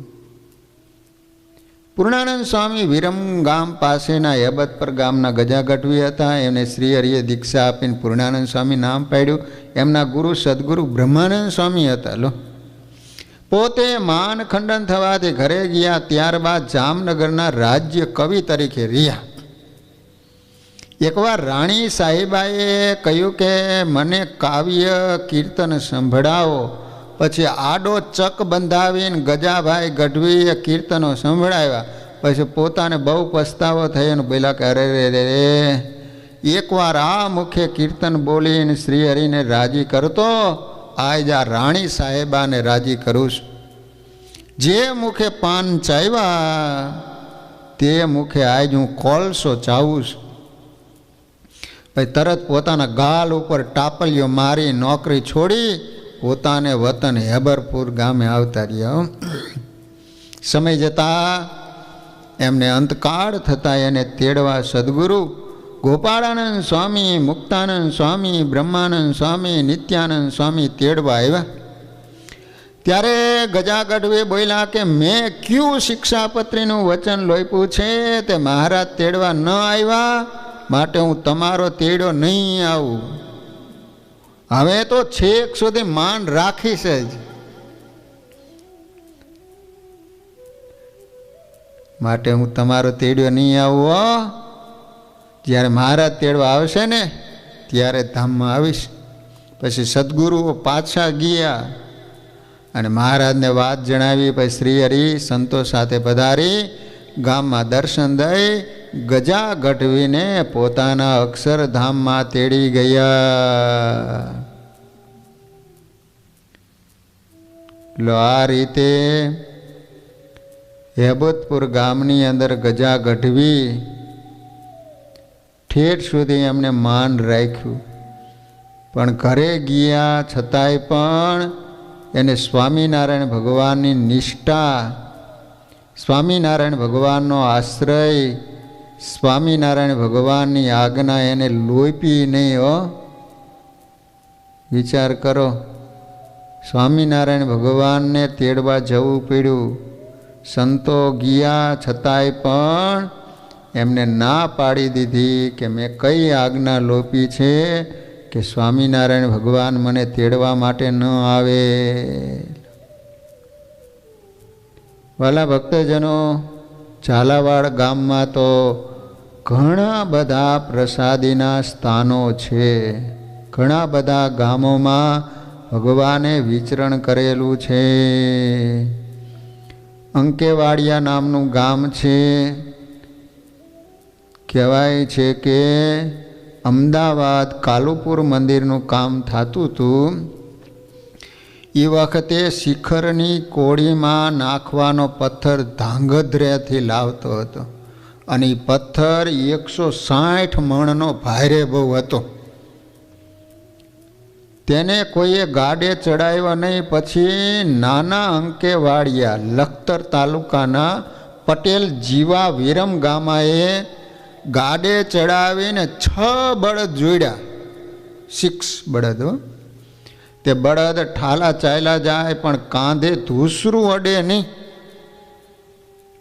પૂર્ણાનંદ સ્વામી વિરમ ગામ પાસેના હેબતપર ગામના ગજા ગઢવી હતા. એમને શ્રી હરિએ દીક્ષા આપીને પૂર્ણાનંદ સ્વામી નામ પાડ્યું. એમના ગુરુ સદગુરુ બ્રહ્માનંદ સ્વામી હતા. લો, પોતે માન ખંડન થવાથી ઘરે ગયા. ત્યારબાદ જામનગરના રાજ્ય કવિ તરીકે રહ્યા. એકવાર રાણી સાહેબાએ કહ્યું કે મને કાવ્ય કીર્તન સંભળાવો. પછી આડો ચક બંધાવીને ગજાભાઈ ગઢવીએ કીર્તનો સંભળાવ્યા. પછી પોતાને બહુ પસ્તાવો થયો. બોલ્યા કે અરે રે રે, એકવાર આ મુખે કીર્તન બોલીને શ્રી હરિને રાજી કરતો, આજ આ રાણી સાહેબાને રાજી કરું છું. જે મુખે પાન ચાવ્યા તે મુખે આજ હું કોલસો ચાવું છું. પછી તરત પોતાના ગાલ ઉપર ટાપલીઓ મારી નોકરી છોડી પોતાને વતન હેબરપુર ગામે આવતા રહ્યા. સમય જતાં એમને અંતકાળ થતાં એને તેડવા સદગુરુ ગોપાળાનંદ સ્વામી, મુક્તાનંદ સ્વામી, બ્રહ્માનંદ સ્વામી, નિત્યાનંદ સ્વામી તેડવા આવ્યા. ત્યારે ગજા ગઢવે બોલ્યા કે મેં ક્યું શિક્ષાપત્રીનું વચન લોપ્યું છે તે મહારાજ તેડવા ન આવ્યા, માટે હું તમારો તેડો નહીં આવું. હવે તો છેક સુધી માન રાખીશ જ, માટે હું તમારો તેડ્યો નહીં આવું. જ્યારે મહારાજ તેડવા આવશે ને ત્યારે ધામમાં આવીશ. પછી સદગુરુઓ પાછા ગયા અને મહારાજને વાત જણાવી. પછી શ્રી હરિ સંતો સાથે પધારી ગામમાં દર્શન દઈ ગજા ગઢવીને પોતાના અક્ષરધામમાં તેડી ગયા. લો, આ રીતે હેબતપુર ગામની અંદર ગજા ગઢવી ઠેઠ સુધી એમને માન રાખ્યું. પણ ઘરે ગયા છતાંય પણ એને સ્વામિનારાયણ ભગવાનની નિષ્ઠા, સ્વામિનારાયણ ભગવાનનો આશ્રય, સ્વામિનારાયણ ભગવાનની આજ્ઞા એને લોપી નહીં. હો, વિચાર કરો, સ્વામિનારાયણ ભગવાનને તેડવા જવું પડ્યું. સંતો ગયા છતાંય પણ એમને ના પાડી દીધી કે મેં કઈ આજ્ઞા લોપી છે કે સ્વામિનારાયણ ભગવાન મને તેડવા માટે ન આવે. વાલા ભક્તજનો, ઝાલાવાડ ગામમાં તો ઘણા બધા પ્રસાદીના સ્થાનો છે. ઘણા બધા ગામોમાં ભગવાને વિચરણ કરેલું છે. અંકેવાડિયા નામનું ગામ છે. કહેવાય છે કે અમદાવાદ કાલુપુર મંદિરનું કામ થતું હતું. એ વખતે શિખરની કોળીમાં નાખવાનો પથ્થર ધાંગધ્રેથી લાવતો હતો અને એ પથ્થર 160 મણનો ભારે બહુ હતો. તેને કોઈએ ગાડે ચડાવ્યા નહીં. પછી નાના અંકેવાડિયા લખતર તાલુકાના પટેલ જીવા વિરમ ગામાએ ગાડે ચડાવીને 6 બળદ જોડ્યા. 6 બળદ. તે બળદ ઠાલા ચાલ્યા જાય પણ કાંધે ધૂસરું અડે નહીં.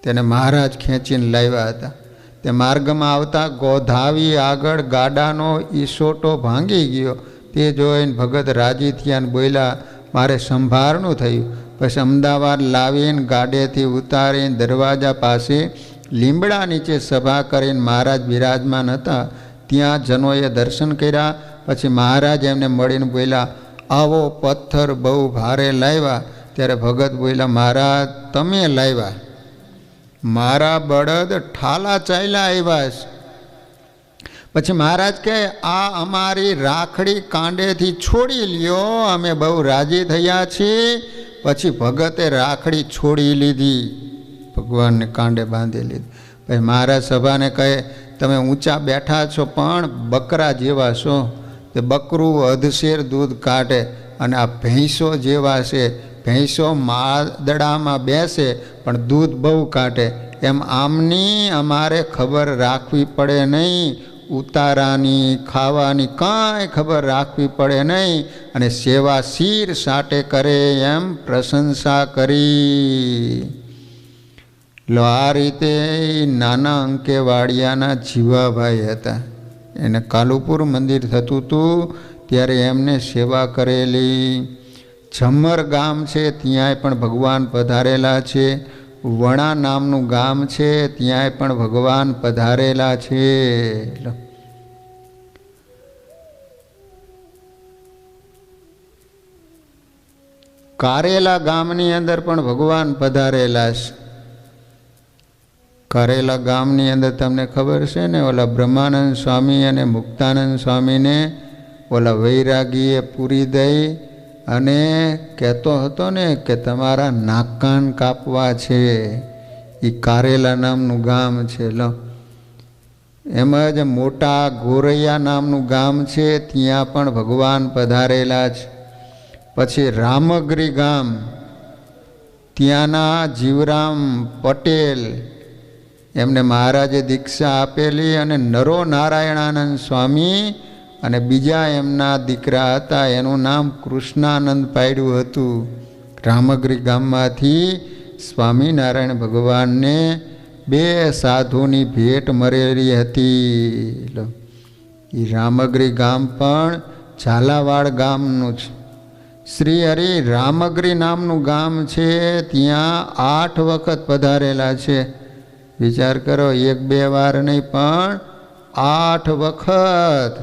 તેને મહારાજ ખેંચીને લાવ્યા હતા. તે માર્ગમાં આવતા ગોધાવી આગળ ગાડાનો ઈસોટો ભાંગી ગયો. તે જોઈને ભગત રાજી થયા અને બોલ્યા, મારે સંભારનું થયું. પછી અમદાવાદ લાવીને ગાડેથી ઉતારીને દરવાજા પાસે લીમડા નીચે સભા કરીને મહારાજ બિરાજમાન હતા. ત્યાં જનોએ દર્શન કર્યા. પછી મહારાજ એમને મળીને બોલ્યા, આવો પથ્થર બહુ ભારે લાવ્યા. ત્યારે ભગત બોલ્યા, મહારાજ તમે લાવ્યા, મારા બળદ ઠાલા ચાલ્યા આવ્યા છે. પછી મહારાજ કહે, આ અમારી રાખડી કાંડેથી છોડી લ્યો, અમે બહુ રાજી થયા છીએ. પછી ભગતે રાખડી છોડી લીધી, ભગવાનને કાંડે બાંધી લીધી. પછી મહારાજ સભાને કહે, તમે ઊંચા બેઠા છો પણ બકરા જેવા છો. તે બકરું અધશેર દૂધ કાઢે અને આ ભેંસો જેવા છે. ભેંસો માદડામાં બેસે પણ દૂધ બહુ કાઢે. એમ આમની અમારે ખબર રાખવી પડે નહીં, ઉતારાની ખાવાની કાંઈ ખબર રાખવી પડે નહીં. અને સેવા શીર સાટે કરે એમ પ્રશંસા કરી. લો આ રીતે નાના અંકેવાડિયાના જીવાભાઈ હતા. એને કાલુપુર મંદિર થતું હતું ત્યારે એમને સેવા કરેલી. ઝમર ગામ છે ત્યાંય પણ ભગવાન પધારેલા છે. વણા નામનું ગામ છે ત્યાંય પણ ભગવાન પધારેલા છે. કારેલા ગામની અંદર પણ ભગવાન પધારેલા છે. કારેલા ગામની અંદર તમને ખબર છે ને, ઓલા બ્રહ્માનંદ સ્વામી અને મુક્તાનંદ સ્વામીને ઓલા વૈરાગીએ પૂરી દઈ અને કહેતો હતો ને કે તમારા નાકાન કાપવા છે. એ કારેલા નામનું ગામ છે. લો એમ જ મોટા ગોરૈયા નામનું ગામ છે, ત્યાં પણ ભગવાન પધારેલા છે. પછી રામગરી ગામ, ત્યાંના જીવરામ પટેલ, એમને મહારાજે દીક્ષા આપેલી. અને નરો નારાયણાનંદ સ્વામી અને બીજા એમના દીકરા હતા, એનું નામ કૃષ્ણાનંદ પાડ્યું હતું. રામગરી ગામમાંથી સ્વામિનારાયણ ભગવાનને 2 સાધુની ભેટ મળેલી હતી. એ રામગરી ગામ પણ ઝાલાવાડ ગામનું છે. શ્રી હરિ રામગરી નામનું ગામ છે, ત્યાં 8 વખત પધારેલા છે. વિચાર કરો, 1-2 વાર નહીં પણ 8 વખત.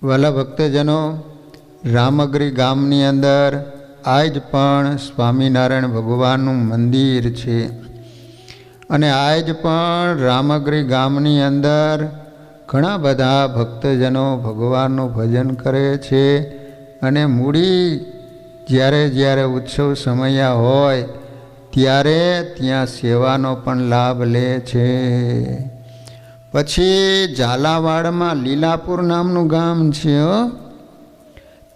વાલા ભક્તજનો, રામગરી ગામની અંદર આજ પણ સ્વામિનારાયણ ભગવાનનું મંદિર છે. અને આજ પણ રામગરી ગામની અંદર ઘણા બધા ભક્તજનો ભગવાનનું ભજન કરે છે. અને મૂડી જ્યારે જ્યારે ઉત્સવ સમયા હોય ત્યારે ત્યાં સેવાનો પણ લાભ લે છે. પછી ઝાલાવાડમાં લીલાપુર નામનું ગામ છે.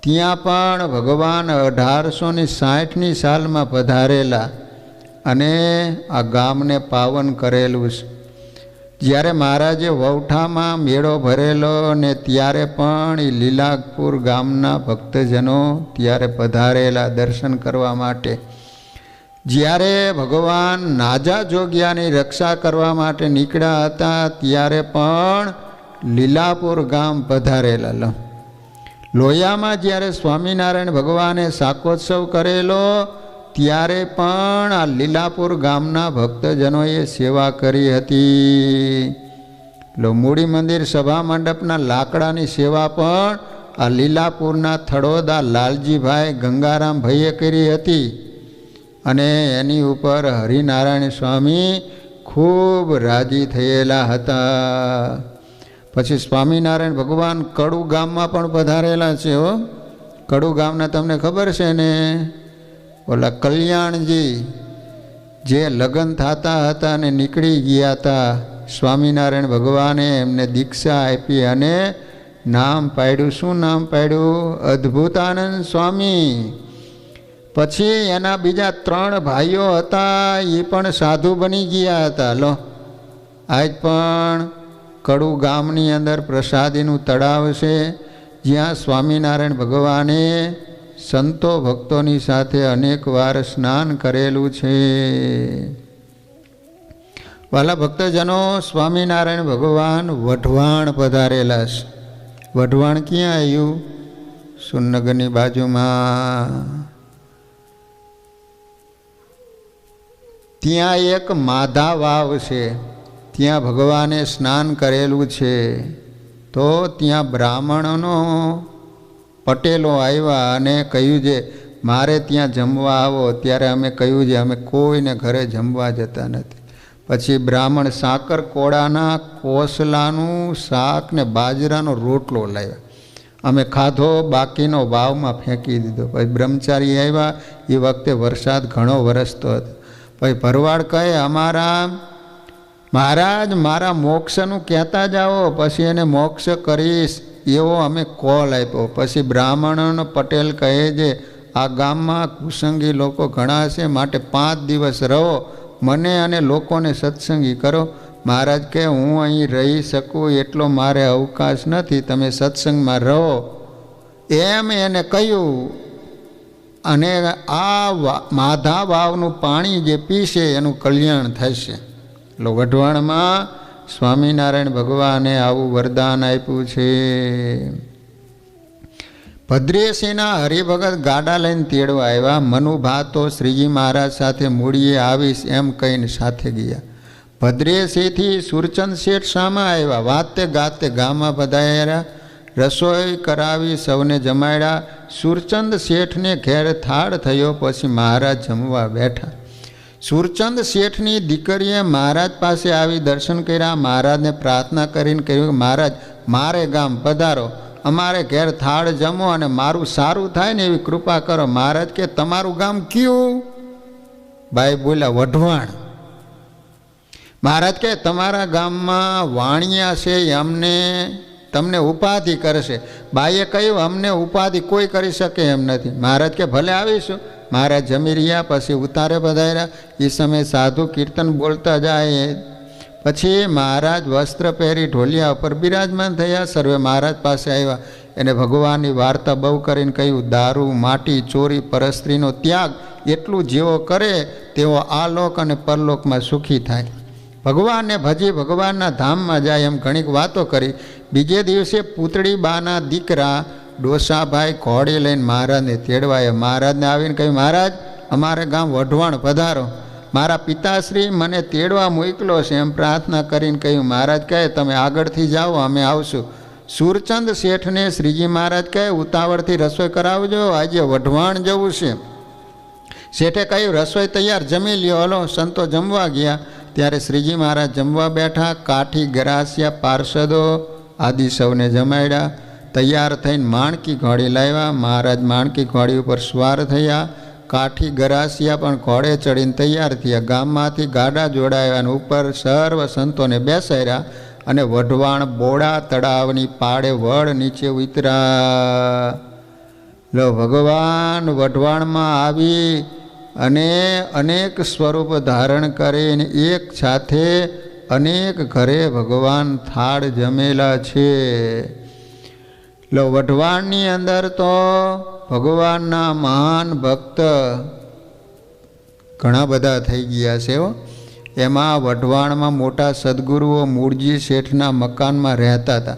ત્યાં પણ ભગવાન 1860ની સાલમાં પધારેલા અને આ ગામને પાવન કરેલું છે. જ્યારે મહારાજે વૌઠામાં મેળો ભરેલો ને ત્યારે પણ એ લીલાપુર ગામના ભક્તજનો ત્યારે પધારેલા દર્શન કરવા માટે. જ્યારે ભગવાન નાજા જોગ્યાની રક્ષા કરવા માટે નીકળ્યા હતા ત્યારે પણ લીલાપુર ગામ પધારેલા. લોયામાં જ્યારે સ્વામિનારાયણ ભગવાને શાકોત્સવ કરેલો ત્યારે પણ આ લીલાપુર ગામના ભક્તજનોએ સેવા કરી હતી. મૂડી મંદિર સભા મંડપના લાકડાની સેવા પણ આ લીલાપુરના થડોદા લાલજીભાઈ ગંગારામભાઈએ કરી હતી. અને એની ઉપર હરિનારાયણ સ્વામી ખૂબ રાજી થયેલા હતા. પછી સ્વામિનારાયણ ભગવાન કડુ ગામમાં પણ પધારેલા છે. કડુ ગામના તમને ખબર છે ને, ઓલા કલ્યાણજી જે લગ્ન થતા હતા અને નીકળી ગયા હતા, સ્વામિનારાયણ ભગવાને એમને દીક્ષા આપી અને નામ પાડ્યું. શું નામ પાડ્યું? અદ્ભુતાનંદ સ્વામી. પછી એના બીજા 3 ભાઈઓ હતા, એ પણ સાધુ બની ગયા હતા. લો, આજ પણ કડુ ગામની અંદર પ્રસાદીનું તળાવ છે, જ્યાં સ્વામિનારાયણ ભગવાને સંતો ભક્તોની સાથે અનેક વાર સ્નાન કરેલું છે. વાલા ભક્તજનો, સ્વામિનારાયણ ભગવાન વઢવાણ પધારેલા છે. વઢવાણ ક્યાં આવ્યું? સુરનગરની બાજુમાં. ત્યાં એક માધા વાવ છે, ત્યાં ભગવાને સ્નાન કરેલું છે. તો ત્યાં બ્રાહ્મણોનો પટેલો આવ્યા અને કહ્યું છે મારે ત્યાં જમવા આવો. ત્યારે અમે કહ્યું છે અમે કોઈને ઘરે જમવા જતા નથી. પછી બ્રાહ્મણ સાકર કોળાના કોસલાનું શાક ને બાજરાનો રોટલો લાવ્યા. અમે ખાધો, બાકીનો વાવમાં ફેંકી દીધો. પછી બ્રહ્મચારી આવ્યા, એ વખતે વરસાદ ઘણો વરસતો હતો. પછી ભરવાડ કહે મહારાજ મારા મોક્ષનું કહેતા જાઓ, પછી એને મોક્ષ કરીશ એવો અમે કોલ આપ્યો. પછી બ્રાહ્મણનો પટેલ કહે છે આ ગામમાં કુસંગી લોકો ઘણા છે, માટે 5 દિવસ રહો, મને અને લોકોને સત્સંગી કરો. મહારાજ કહે હું અહીં રહી શકું એટલો મારે અવકાશ નથી, તમે સત્સંગમાં રહો એમ એને કહ્યું. અને આ માધા વાવનું પાણી જે પીશે એનું કલ્યાણ થશે. એટલે વઢવાણમાં સ્વામિનારાયણ ભગવાને આવું વરદાન આપ્યું છે. ભદ્રેશીના હરિભગત ગાડા લઈને તેડવા આવ્યા. મનુભા તો શ્રીજી મહારાજ સાથે મૂડીએ આવીશ એમ કહીને સાથે ગયા. ભદ્રેશીથી સુરચંદ શેઠ સામા આવ્યા. વાતે ગાતે ગામમાં પધાર્યા, રસોઈ કરાવી, સૌને જમાડ્યા. સુરચંદ શેઠને ઘેર થાળ થયો. પછી મહારાજ જમવા બેઠા. સુરચંદ શેઠની દીકરીએ મહારાજ પાસે આવી દર્શન કર્યા. મહારાજને પ્રાર્થના કરીને કહ્યું કે મહારાજ મારે ગામ પધારો, અમારે ઘેર થાળ જમો અને મારું સારું થાય ને એવી કૃપા કરો. મહારાજ કે તમારું ગામ કયું? બાઈ બોલ્યા વઢવાણ. મહારાજ કે તમારા ગામમાં વાણિયા છે, અમને તમને ઉપાધિ કરશે. બાઈએ કહ્યું અમને ઉપાધિ કોઈ કરી શકે એમ નથી. મહારાજ કે ભલે આવીશું. મહારાજ જમી રહ્યા. પછી ઉતારે પધાર્યા. એ સમયે સાધુ કીર્તન બોલતા જાય. પછી મહારાજ વસ્ત્ર પહેરી ઢોલિયા ઉપર બિરાજમાન થયા. સર્વે મહારાજ પાસે આવ્યા. એને ભગવાનની વાર્તા બહુ કરીને કહ્યું દારૂ, માટી, ચોરી, પરસ્ત્રીનો ત્યાગ એટલું જેવો કરે તેવો આ લોક અને પરલોકમાં સુખી થાય. ભગવાનને ભજી ભગવાનના ધામમાં જાય એમ ઘણીક વાતો કરી. બીજે દિવસે પૂતળી બાના દીકરા ડોસાભાઈ ઘોડી લઈને મહારાજને તેડવાયા. મહારાજને આવીને કહ્યું મહારાજ અમારે ગામ વઢવાણ પધારો, મારા પિતાશ્રી મને તેડવા મોકલો છે એમ પ્રાર્થના કરીને કહ્યું. મહારાજ કહે તમે આગળથી જાઓ, અમે આવશું. સુરચંદ શેઠને શ્રીજી મહારાજ કહે ઉતાવળથી રસોઈ કરાવજો, આજે વઢવાણ જવું છે. શેઠે કહ્યું રસોઈ તૈયાર, જમી લ્યો. હલો. સંતો જમવા ગયા. ત્યારે શ્રીજી મહારાજ જમવા બેઠા. કાઠી, ગરાસિયા, પાર્ષદો આદિ સૌને જમાડ્યા. તૈયાર થઈને માણકી ઘોડી લાવ્યા. મહારાજ માણકી ઘોડી ઉપર સવાર થયા. કાઠી, ગરાસિયા પણ ઘોડે ચડીને તૈયાર થયા. ગામમાંથી ગાડા જોડાયા અને ઉપર સર્વ સંતોને બેસાડ્યા અને વઢવાણ બોડા તળાવની પાળે વડ નીચે ઉતર્યા. લો ભગવાન વઢવાણમાં આવી અને અનેક સ્વરૂપ ધારણ કરીને એક સાથે અનેક ઘરે ભગવાન થાળ જમેલા છે. લો વઢવાણની અંદર તો ભગવાનના મહાન ભક્ત ઘણા બધા થઈ ગયા છે. એમાં વઢવાણમાં મોટા સદગુરુઓ મૂળજી શેઠના મકાનમાં રહેતા હતા.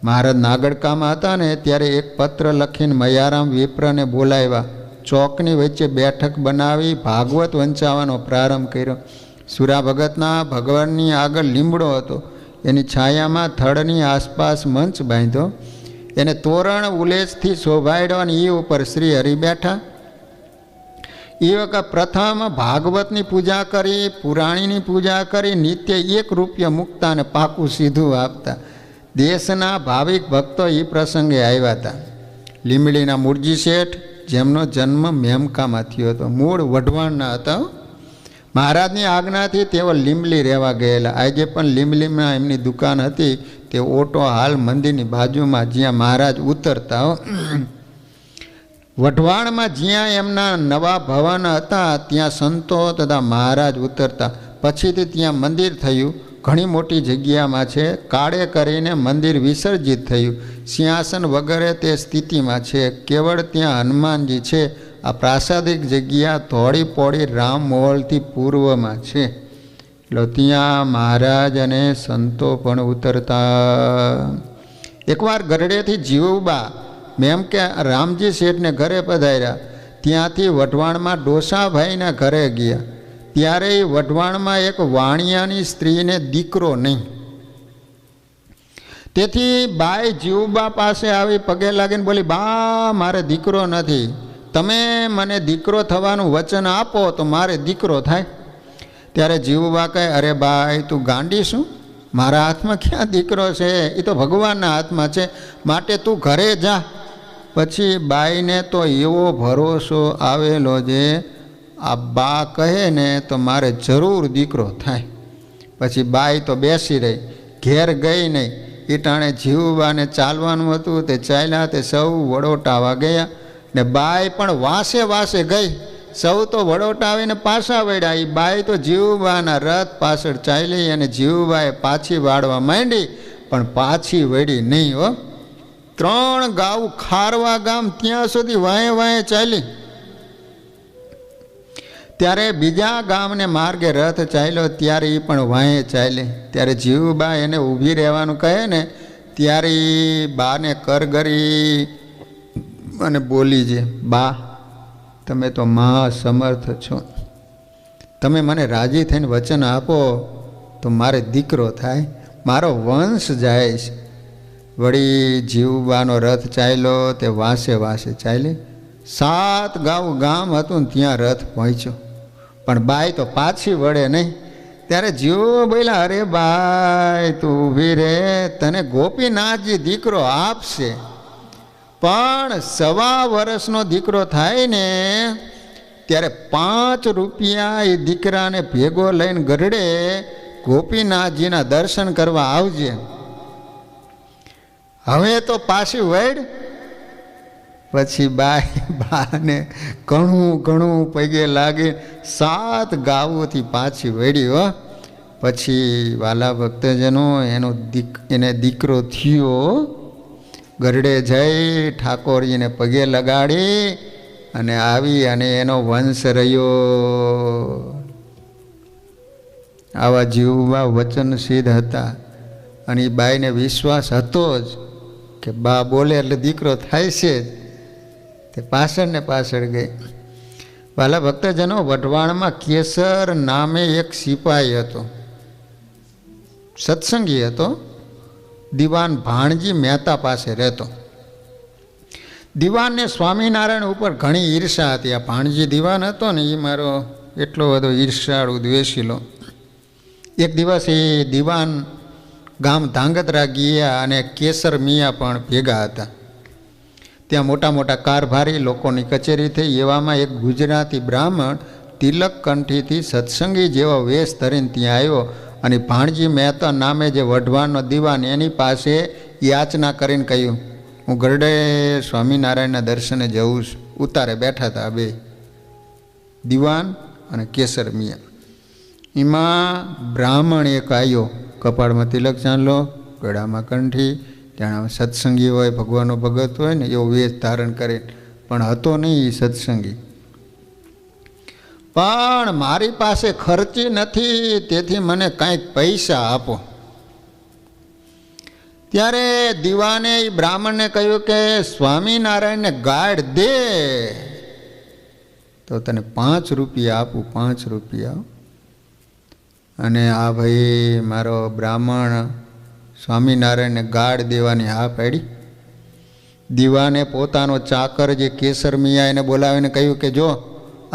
મહારાજ નાગડકામાં હતા ને ત્યારે એક પત્ર લખીને મયારામ વિપ્રને બોલાવ્યા ચોકની વચ્ચે બેઠક બનાવી ભાગવત વંચાવવાનો પ્રારંભ કર્યો. સુરા ભગતના ભગવાનની આગળ લીમડો હતો. એની છાયામાં થડની આસપાસ મંચ બાંધ્યો. એને તોરણ ઉલેજથી શોભાડ્યો અને એ ઉપર શ્રી હરિ બેઠા. એ વખત પ્રથમ ભાગવતની પૂજા કરી, પુરાણીની પૂજા કરી, નિત્ય 1 રૂપિયા મૂકતા અને પાકું સીધું આપતા. દેશના ભાવિક ભક્તો એ પ્રસંગે આવ્યા હતા. લીંબડીના મૂળજી શેઠ, જેમનો જન્મ મેમકામાં થયો હતો, મૂળ વઢવાણના હતા. મહારાજની આજ્ઞાથી તેઓ લીંબડી રહેવા ગયેલા. આજે પણ લીંબડીમાં એમની દુકાન હતી. તે ઓટો હાલ મંદિરની બાજુમાં જ્યાં મહારાજ ઉતરતા. વઢવાણમાં જ્યાં એમના નવા ભવન હતા ત્યાં સંતો તથા મહારાજ ઉતરતા. પછીથી ત્યાં મંદિર થયું. ઘણી મોટી જગ્યામાં છે. કાળે કરીને મંદિર વિસર્જિત થયું. સિંહાસન વગેરે તે સ્થિતિમાં છે. કેવળ ત્યાં હનુમાનજી છે. આ પ્રાસાદિક જગ્યા ધોળી પોળી રામ મહોલથી પૂર્વમાં છે. એટલે ત્યાં મહારાજ અને સંતો પણ ઉતરતા. એકવાર ગરડેથી જીવુબા મેમ કે રામજી શેઠને ઘરે પધાર્યા. ત્યાંથી વઢવાણમાં ડોસાભાઈના ઘરે ગયા. ત્યારે એ વઢવાણમાં એક વાણિયાની સ્ત્રીને દીકરો નહીં. તેથી બાઈ જીવુબા પાસે આવી પગે લાગીને બોલી, બા મારે દીકરો નથી, તમે મને દીકરો થવાનું વચન આપો તો મારે દીકરો થાય. ત્યારે જીવુબા કહે, અરે બાઈ તું ગાંડી શું? મારા હાથમાં ક્યાં દીકરો છે? એ તો ભગવાનના હાથમાં છે, માટે તું ઘરે જા. પછી બાઈને તો એવો ભરોસો આવેલો છે, આ બા કહે ને તો મારે જરૂર દીકરો થાય. પછી બાઈ તો બેસી રહી, ઘેર ગઈ નહીં. એ ટાણે જીવુબાને ચાલવાનું હતું, તે ચાલ્યા. તે સૌ વડોટાવા ગયા ને બાઈ પણ વાસે વાસે ગઈ. સૌ તો વડોટાવીને પાછા વળ્યા. એ બાઈ તો જીવુબાના રથ પાછળ ચાલી અને જીવુબાએ પાછી વાળવા માંડી, પણ પાછી વળી નહીં. હો 3 ગાઉ ખારવા ગામ ત્યાં સુધી વાંહે વાંહે ચાલી. ત્યારે બીજા ગામને માર્ગે રથ ચાલ્યો, ત્યારે એ પણ વાંહે ચાલે. ત્યારે જીવુબા એને ઊભી રહેવાનું કહે ને, ત્યારે એ બાને કરગરી અને બોલી છે, બા તમે તો મહાસમર્થ છો, તમે મને રાજી થઈને વચન આપો તો મારે દીકરો થાય, મારો વંશ જાય છે. વળી જીવુબાનો રથ ચાલ્યો. તે વાસે વાસે ચાલે. 7 ગાઉ ગામ હતું ને ત્યાં રથ પહોંચ્યો, પણ બાઈ તો પાછી વળે નહીં. ત્યારે જીવો બોલ્યા, અરે બાઈ તું ઊભી રે, તને ગોપીનાથજી દીકરો આપશે, પણ 1.25 વર્ષનો દીકરો થાય ને ત્યારે 5 રૂપિયા એ દીકરાને ભેગો લઈને ગરડે ગોપીનાથજીના દર્શન કરવા આવજે. હવે તો પાછી વળ. પછી બાને ઘણું પગે લાગે. 7 ગાઉથી પાછી વળી. હો પછી વાલા ભક્તજનો એને દીકરો થયો. ગરડે જઈ ઠાકોરજીને પગે લગાડી અને આવી અને એનો વંશ રહ્યો. આવા જીવવા વચનસિદ્ધ હતા અને એ બાઈને વિશ્વાસ હતો જ કે બા બોલે એટલે દીકરો થાય છે જ. તે પાછળ ને પાછળ ગઈ. વાલા ભક્તજનો, વઢવાણમાં કેસર નામે એક સિપાહી હતો, સત્સંગી હતો. દિવાન ભાણજી મહેતા પાસે રહેતો. દિવાનને સ્વામિનારાયણ ઉપર ઘણી ઈર્ષા હતી. આ ભાણજી દિવાન હતો ને એ મારો એટલો બધો ઈર્ષાળુ દ્વેષીલો. એક દિવસ એ દિવાન ગામ ધાંગધ્રા ગયા અને કેસર મિયા પણ ભેગા હતા. ત્યાં મોટા મોટા કારભારી લોકોની કચેરી થઈ. એવામાં એક ગુજરાતી બ્રાહ્મણ તિલક કંઠીથી સત્સંગી જેવો વેશ ધરીને ત્યાં આવ્યો અને ભાણજી મહેતા નામે જે વઢવાણનો દિવાન એની પાસે યાચના કરીને કહ્યું, હું ગરડે સ્વામિનારાયણના દર્શને જઉં છું. ઉતારે બેઠા હતા બે દિવાન અને કેસર મિયા. એમાં બ્રાહ્મણ એક આવ્યો, કપાળમાં તિલક ચાંદલો, ગળામાં કંઠી, ત્યાં સત્સંગી હોય, ભગવાનનો ભગત હોય ને એવો વેશ ધારણ કરે, પણ હતો નહીં એ સત્સંગી. પણ મારી પાસે ખર્ચી નથી, તેથી મને કાંઈક પૈસા આપો. ત્યારે દિવાને એ બ્રાહ્મણને કહ્યું કે સ્વામિનારાયણને ગાળ દે તો તને 5 રૂપિયા આપું, 5 રૂપિયા. અને આ ભાઈ મારો બ્રાહ્મણ સ્વામિનારાયણને ગાળ દેવાની હા પાડી. દીવાને પોતાનો ચાકર જે કેસર મિયા એને બોલાવીને કહ્યું કે જો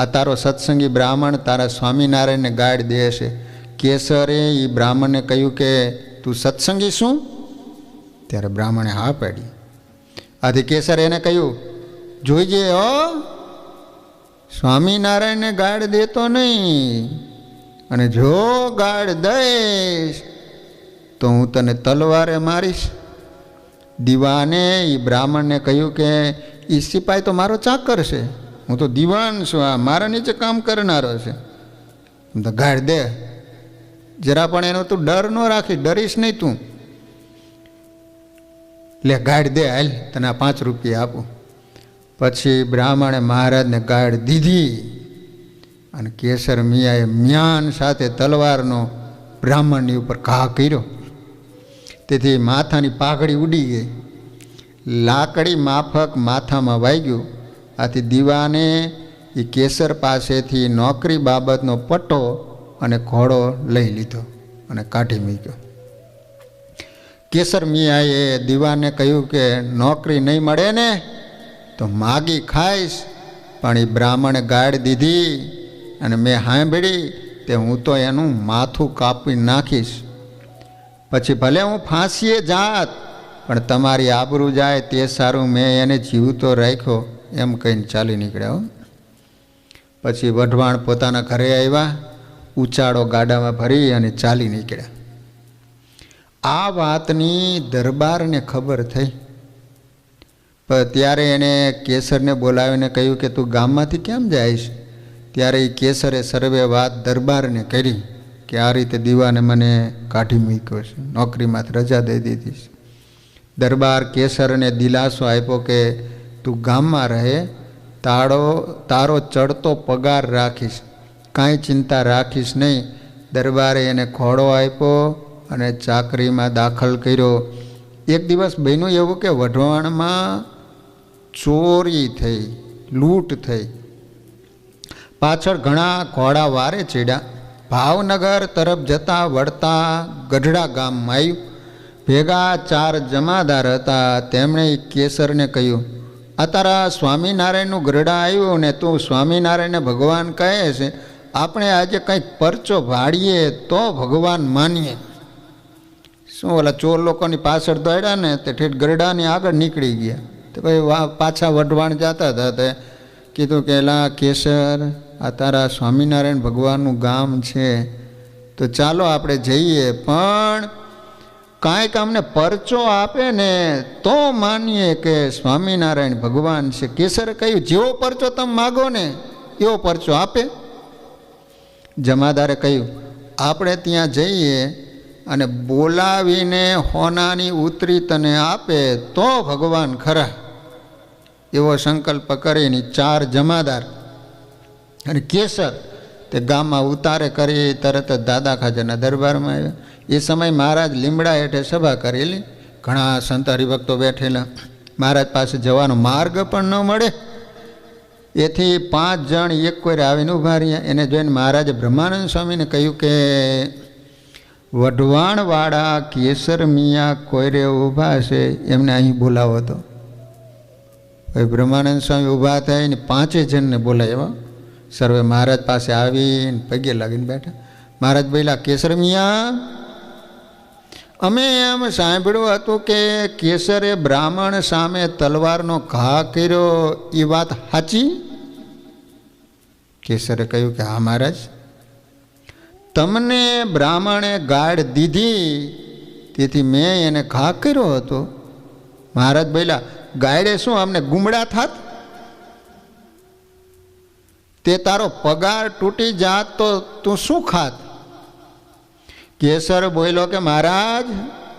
આ તારો સત્સંગી બ્રાહ્મણ તારા સ્વામિનારાયણને ગાળ દે છે. કેસરે એ બ્રાહ્મણને કહ્યું કે તું સત્સંગી શું? ત્યારે બ્રાહ્મણે હા પાડી. આથી કેસરે એને કહ્યું જોઈજે હો, સ્વામિનારાયણને ગાળ દેતો નહીં, અને જો ગાળ દઈશ તો હું તને તલવારે મારીશ. દીવાને એ બ્રાહ્મણને કહ્યું કે એ સિપાઈ તો મારો ચાકર છે, હું તો દીવાન છું, આ મારા નીચે કામ કરનારો છે, તો ગાળ દે. જરા પણ એનો તું ડર ન રાખી, ડરીશ નહીં તું, લે ગાળ દે, હાલ તને 5 રૂપિયા આપું. પછી બ્રાહ્મણે મહારાજને ગાળ દીધી અને કેસર મિયાએ મ્યાન સાથે તલવારનો બ્રાહ્મણની ઉપર ઘા કર્યો. તેથી માથાની પાઘડી ઉડી ગઈ, લાકડી માફક માથામાં વાગ્યું. આથી દીવાને એ કેસર પાસેથી નોકરી બાબતનો પટ્ટો અને ઘોડો લઈ લીધો અને કાઢી મૂક્યો. કેસર મિયાએ દીવાને કહ્યું કે નોકરી નહીં મળે ને તો માગી ખાઈશ, પણ એ બ્રાહ્મણે ગાળ દીધી અને મેં સાંભળી તે હું તો એનું માથું કાપી નાખીશ. પછી ભલે હું ફાંસીએ જાત પણ તમારી આબરૂ જાય તે સારું, મેં એને જીવતો રાખ્યો, એમ કહીને ચાલી નીકળ્યા. પછી વઢવાણ પોતાના ઘરે આવ્યા, ઉચાળો ગાડામાં ભરી અને ચાલી નીકળ્યા. આ વાતની દરબારને ખબર થઈ. પણ ત્યારે એને કેસરને બોલાવીને કહ્યું કે તું ગામમાંથી કેમ જઈશ? ત્યારે એ કેસરે સર્વે વાત દરબારને કરી કે આ રીતે દીવાને મને કાઢી મૂક્યો છે, નોકરીમાંથી રજા દઈ દીધી છે. દરબાર કેસરને દિલાસો આપ્યો કે તું ગામમાં રહે, તારો ચડતો પગાર રાખીશ, કાંઈ ચિંતા રાખીશ નહીં. દરબારે એને ઘોડો આપ્યો અને ચાકરીમાં દાખલ કર્યો. એક દિવસ બન્યું એવું કે વઢવાણમાં ચોરી થઈ, લૂંટ થઈ. પાછળ ઘણા ઘોડા વારે ચડ્યા. ભાવનગર તરફ જતા વળતા ગઢડા ગામમાં આવ્યું. ભેગા 4 જમાદાર હતા. તેમણે કેસરને કહ્યું આ તારા સ્વામિનારાયણનું ગઢડા આવ્યું ને તું સ્વામિનારાયણને ભગવાન કહે છે, આપણે આજે કંઈક પરચો ભાડીએ તો ભગવાન માનીએ. શું ઓલા ચોર લોકોની પાછળ દોડ્યા ને તે ઠેઠ ગરડાની આગળ નીકળી ગયા. તો ભાઈ પાછા વઢવાણ જતા હતા તે કીધું કે એલા કેસર, આ તારા સ્વામિનારાયણ ભગવાનનું ગામ છે, તો ચાલો આપણે જઈએ, પણ કાંઈક અમને પરચો આપે ને તો માનીએ કે સ્વામિનારાયણ ભગવાન છે. કેસરે કહ્યું જેવો પરચો તમે માગો ને એવો પરચો આપે. જમાદારે કહ્યું આપણે ત્યાં જઈએ અને બોલાવીને હોનાની ઉતરી તને આપે તો ભગવાન ખરા. એવો સંકલ્પ કરીને 4 જમાદાર અને કેસર તે ગામમાં ઉતારે કરી તરત જ દાદા ખાચરના દરબારમાં આવ્યા. એ સમય મહારાજ લીમડા હેઠે સભા કરેલી, ઘણા સંત હરિભક્તો બેઠેલા. મહારાજ પાસે જવાનો માર્ગ પણ ન મળે, એથી 5 જણ એક કોરે આવીને ઊભા રહ્યા. એને જોઈને મહારાજે બ્રહ્માનંદ સ્વામીને કહ્યું કે વઢવાણવાળા કેસર મિયા કોયરે ઊભા છે, એમને અહીં બોલાવો તો. ભાઈ બ્રહ્માનંદ સ્વામી ઊભા થઈને 5 જણને બોલાવ્યા. સર્વે મહારાજ પાસે આવીને પગે લાગીને બેઠા. મહારાજ બોલ્યા કેસર મિયા, અમે એમ સાંભળ્યું હતું કે કેસરે બ્રાહ્મણ સામે તલવારનો ઘા કર્યો, એ વાત સાચી? કેસરે કહ્યું કે હા મહારાજ, તમને બ્રાહ્મણે ગાળ દીધી તેથી મેં એને ઘા કર્યો હતો. મહારાજ બોલ્યા ગાયડે શું અમને ગુમડા થાત? તે તારો પગાર તૂટી જાત તો તું શું ખાત? કેસર બોલ્યો કે મહારાજ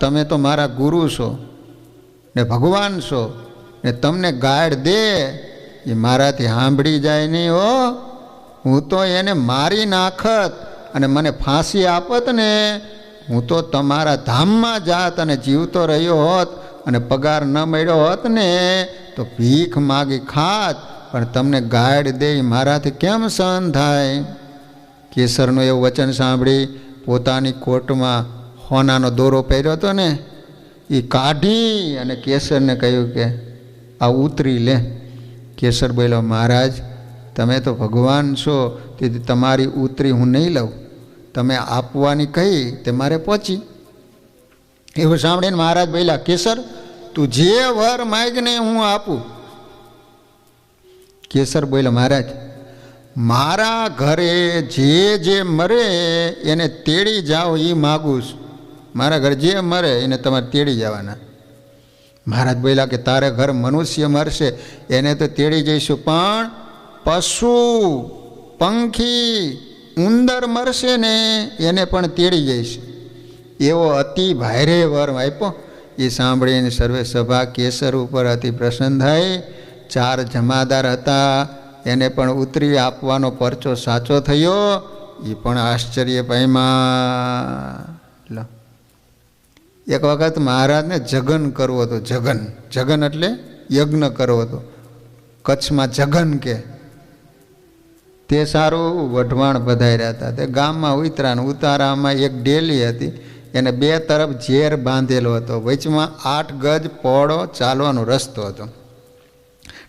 તમે તો મારા ગુરુ છો ને ભગવાન છો, ને તમને ગાળ દે એ મારાથી સાંભળી જાય નહીં હો. હું તો એને મારી નાખત અને મને ફાંસી આપત ને હું તો તમારા ધામમાં જાત અને જીવતો રહ્યો હોત, અને પગાર ન મળ્યો હોત ને તો ભીખ માગી ખાત પણ તમને ગાઈડ દે મારાથી કેમ સહન થાય? કેસરનું એવું વચન સાંભળી પોતાની કોટમાં હોનાનો દોરો પહેર્યો હતો ને એ કાઢી અને કેસરને કહ્યું કે આ ઉતરી લે. કેસર બોલ્યો, મહારાજ તમે તો ભગવાન છો, તેથી તમારી ઉતરી હું નહીં લઉં, તમે આપવાની કહી તે મારે પહોંચી. એવું સાંભળીને મહારાજ બોલ્યા, કેસર તું જે વર માગને હું આપું. કેસર બોલ્યો, મહારાજ મારા ઘરે જે મરે એને તેડી જાઓ એ માગું છું. મારા ઘરે જે મરે એને તમારે તેડી જવાના. મહારાજ બોલ્યા કે તારે ઘર મનુષ્ય મરશે એને તો તેડી જઈશું, પણ પશુ પંખી ઉંદર મરશે ને એને પણ તેડી જઈશ. એવો અતિ ભારે વર આપ્યો. એ સાંભળીને સર્વે સભા કેસર ઉપર અતિ પ્રસન્ન થઈ. 4 જમાદાર હતા એને પણ ઉતરી આપવાનો પરચો સાચો થયો. એ પણ આશ્ચર્ય પામ્યા. એક વખત મહારાજને જગન કરવો હતો. જગન એટલે યજ્ઞ કરવો હતો. કચ્છમાં જગન કે તે સારું વઢવાણ પધાર્યા હતા. તે ગામમાં ઉતારામાં એક ડેલી હતી, એને 2 તરફ ઝેર બાંધેલો હતો, વચમાં 8 ગજ પહોળો ચાલવાનો રસ્તો હતો.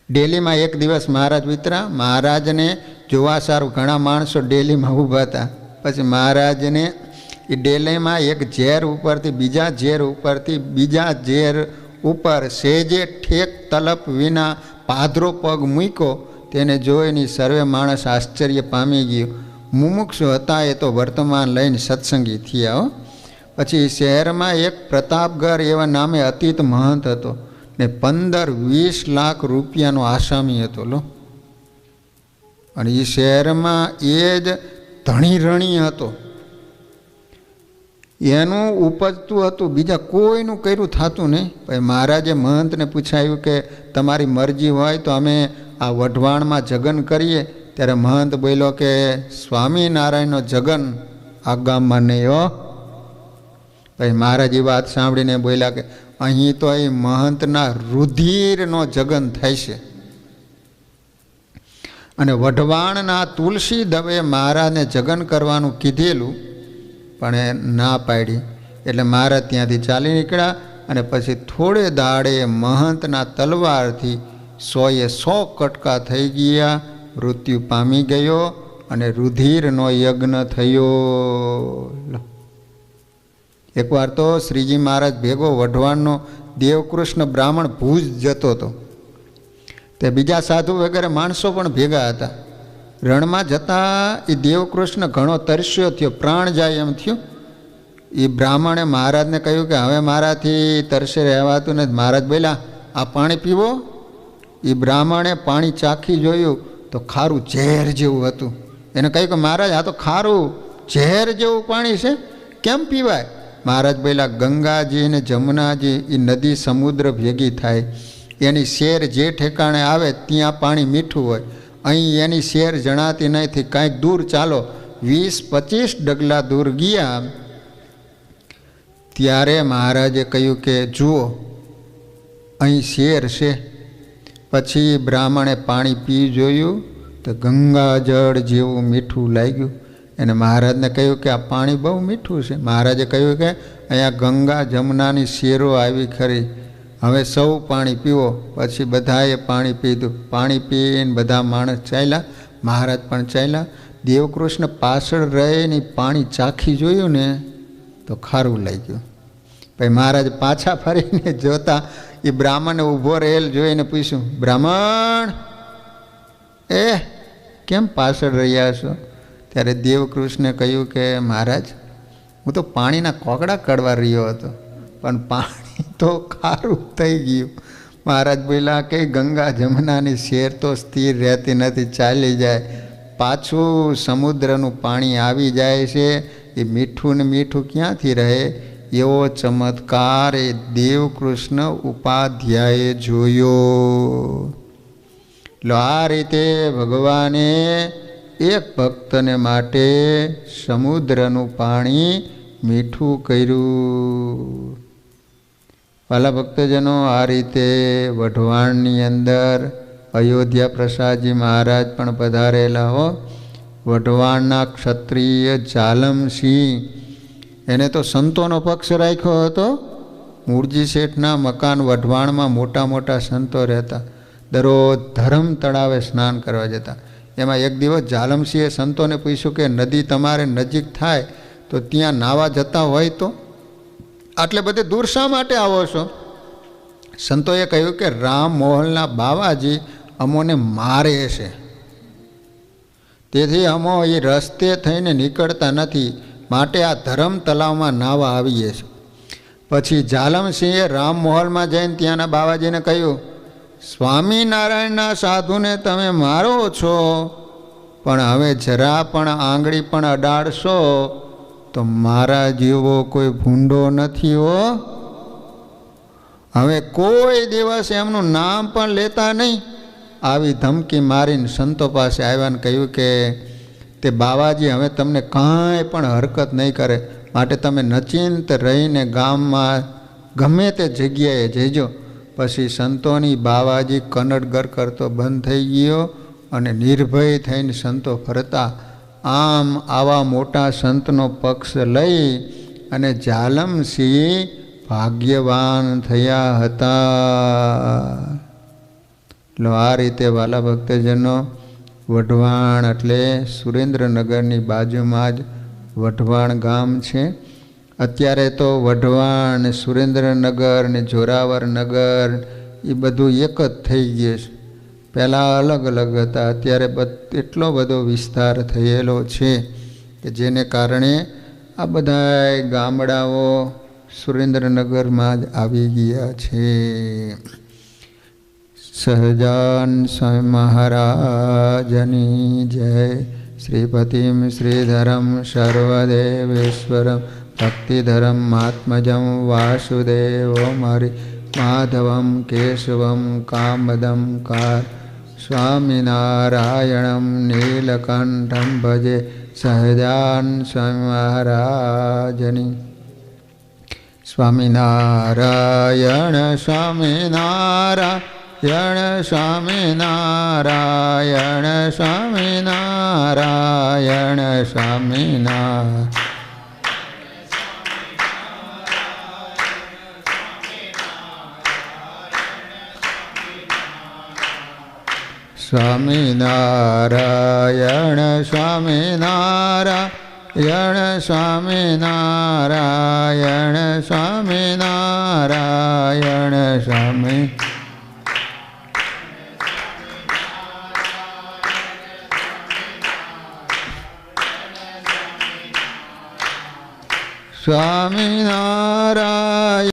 ડેલીમાં એક દિવસ મહારાજ ઉતરા. મહારાજને જોવા સારું ઘણા માણસો ડેલીમાં ઊભા હતા. પછી મહારાજને એ ડેલીમાં એક ઝેર ઉપરથી બીજા ઝેર ઉપરથી બીજા ઝેર ઉપર સેજે ઠેક તલપ વિના પાધરો પગ મૂક્યો. તેને જોઈને સર્વે માણસ આશ્ચર્ય પામી ગયું. મુમુક્ષુ હતા એ તો વર્તમાન લઈને સત્સંગી થયા. પછી શહેરમાં એક પ્રતાપગર એવા નામે અતીત મહંત હતો ને 15-20 લાખ રૂપિયાનો આસામી હતો લો. અને એ શહેરમાં એ જ ધણી રણી હતો. એનું ઉપજતું હતું, બીજા કોઈનું કર્યું થતું નહીં. પછી મહારાજે મહંતને પૂછાયું કે તમારી મરજી હોય તો અમે આ વઢવાણમાં જગન કરીએ. ત્યારે મહંત બોલ્યો કે સ્વામિનારાયણનો જગન આ ગામમાં નહીં હો. પછી મહારાજ એ વાત સાંભળીને બોલ્યા કે અહીં તો એ મહંતના રુધિરનો જગન થાય છે. અને વઢવાણના તુલસી દવે મહારાજને જગન કરવાનું કીધેલું પણ એ ના પાડી. એટલે મહારાજ ત્યાંથી ચાલી નીકળ્યા અને પછી થોડે દાડે મહંતના તલવારથી 100 કટકા થઈ ગયા, મૃત્યુ પામી ગયો અને રુધિરનો યજ્ઞ થયો. એકવાર તો શ્રીજી મહારાજ ભેગો વઢવાણનો દેવકૃષ્ણ બ્રાહ્મણ ભુજ જતો હતો. તે બીજા સાધુ વગેરે માણસો પણ ભેગા હતા. રણમાં જતાં એ દેવકૃષ્ણ ઘણો તરસ્યો થયો, પ્રાણ જાય એમ થયું. એ બ્રાહ્મણે મહારાજને કહ્યું કે હવે મારાથી તરસે રહેવાતું નથી. મહારાજ બોલ્યા, આ પાણી પીવો. એ બ્રાહ્મણે પાણી ચાખી જોયું તો ખારું ઝેર જેવું હતું. એને કહ્યું કે મહારાજ આ તો ખારું ઝેર જેવું પાણી છે, કેમ પીવાય? મહારાજ બોલ્યા, ગંગાજી અને જમુનાજી એ નદી સમુદ્ર ભેગી થાય, એની શેર જે ઠેકાણે આવે ત્યાં પાણી મીઠું હોય. અહીં એની શેર જણાતી નથી. કાંઈક દૂર ચાલો, 20-25 ડગલા દૂર ગયા ત્યારે મહારાજે કહ્યું કે જુઓ અહીં શેર છે. પછી બ્રાહ્મણે પાણી પી જોયું તો ગંગાજળ જેવું મીઠું લાગ્યું. એને મહારાજને કહ્યું કે આ પાણી બહુ મીઠું છે. મહારાજે કહ્યું કે અહીંયા ગંગા જમુનાની શેરો આવી ખરી, હવે સૌ પાણી પીવો. પછી બધાએ પાણી પીધું. પાણી પીને બધા માણસ ચાલ્યા, મહારાજ પણ ચાલ્યા. દેવકૃષ્ણ પાછળ રહીને પાણી ચાખી જોયું ને તો ખારું લાગ્યું. પછી મહારાજ પાછા ફરીને જોતા એ બ્રાહ્મણને ઊભો રહેલ જોઈને પૂછ્યું, બ્રાહ્મણ કેમ પાછળ રહ્યા છો? ત્યારે દેવકૃષ્ણે કહ્યું કે મહારાજ હું તો પાણીના કોકડા કાઢવા રહ્યો હતો પણ પાણી તો ખારું થઈ ગયું. મહારાજ બોલ્યા કે ગંગા જમુનાની શેર તો સ્થિર રહેતી નથી, ચાલી જાય. પાછું સમુદ્રનું પાણી આવી જાય છે. એ મીઠું ને મીઠું ક્યાંથી રહે? એવો ચમત્કાર એ દેવકૃષ્ણ ઉપાધ્યાયે જોયો. એટલે આ રીતે ભગવાને એક ભક્તને માટે સમુદ્રનું પાણી મીઠું કર્યું. વાલા ભક્તજનો, આ રીતે વઢવાણની અંદર અયોધ્યા પ્રસાદજી મહારાજ પણ પધારેલા હો. વઢવાણના ક્ષત્રિય ઝાલમસિંહ, એને તો સંતોનો પક્ષ રાખ્યો હતો. મૂળજી શેઠના મકાન વઢવાણમાં મોટા મોટા સંતો રહેતા. દરરોજ ધરમ તળાવે સ્નાન કરવા જતા. એમાં એક દિવસ ઝાલમસિંહે સંતોને પૂછ્યું કે નદી તમારે નજીક થાય તો ત્યાં નાવા જતા હોય તો આટલે બધે દૂર શા માટે આવો છો? સંતોએ કહ્યું કે રામ મોહનના બાવાજી અમોને મારે છે, તેથી અમો એ રસ્તે થઈને નીકળતા નથી, માટે આ ધરમ તલાવમાં નાવા આવીએ છીએ. પછી ઝાલમસિંહે રામમહોલમાં જઈને ત્યાંના બાવાજીને કહ્યું, સ્વામિનારાયણના સાધુને તમે મારો છો, પણ હવે જરા પણ આંગળી પણ અડાડશો તો મારા જેવો કોઈ ભૂંડો નથી હો. હવે કોઈ દિવસ એમનું નામ પણ લેતા નહીં. આવી ધમકી મારીને સંતો પાસે આવ્યા ને કહ્યું કે તે બાવાજી હવે તમને કાંઈ પણ હરકત નહીં કરે, માટે તમે નચિંત રહીને ગામમાં ગમે તે જગ્યાએ જઈજો. પછી સંતોની બાવાજી કનડગર કરતો બંધ થઈ ગયો અને નિર્ભય થઈને સંતો ફરતા. આમ આવા મોટા સંતનો પક્ષ લઈ અને ઝાલમસિંહ ભાગ્યવાન થયા હતા. એટલે આ રીતે વાલા ભક્તજનો, વઢવાણ એટલે સુરેન્દ્રનગરની બાજુમાં જ વઢવાણ ગામ છે. અત્યારે તો વઢવાણ, સુરેન્દ્રનગર ને જોરાવરનગર એ બધું એક જ થઈ ગયું છે. પહેલાં અલગ અલગ હતા, અત્યારે એટલો બધો વિસ્તાર થયેલો છે કે જેને કારણે આ બધા ગામડાઓ સુરેન્દ્રનગરમાં જ આવી ગયા છે. સહજાન સ્વામી મહારાજની જય. શ્રીપતિમ શ્રીધરમ સર્વદેવેશ્વરમ ભક્તિધરમ આત્મજમ વાસુદેવો મારી માધવમ કેશવમ કામદમ કાર સ્વામિનારાયણમ નીલકંઠમ ભજે. સહજાન સ્વામી મહારાજની. સ્વામિનારાયણ સ્વામિનારાયણ સ્વામિનારાયણ સ્વામિનારાયણ સ્વામિનારાયણ. સ્વામિનારાયણ સ્વામિનારાયણ સ્વામિનારાયણ સ્વામિનારાયણ સ્વામી. સ્વામિનારાયણ.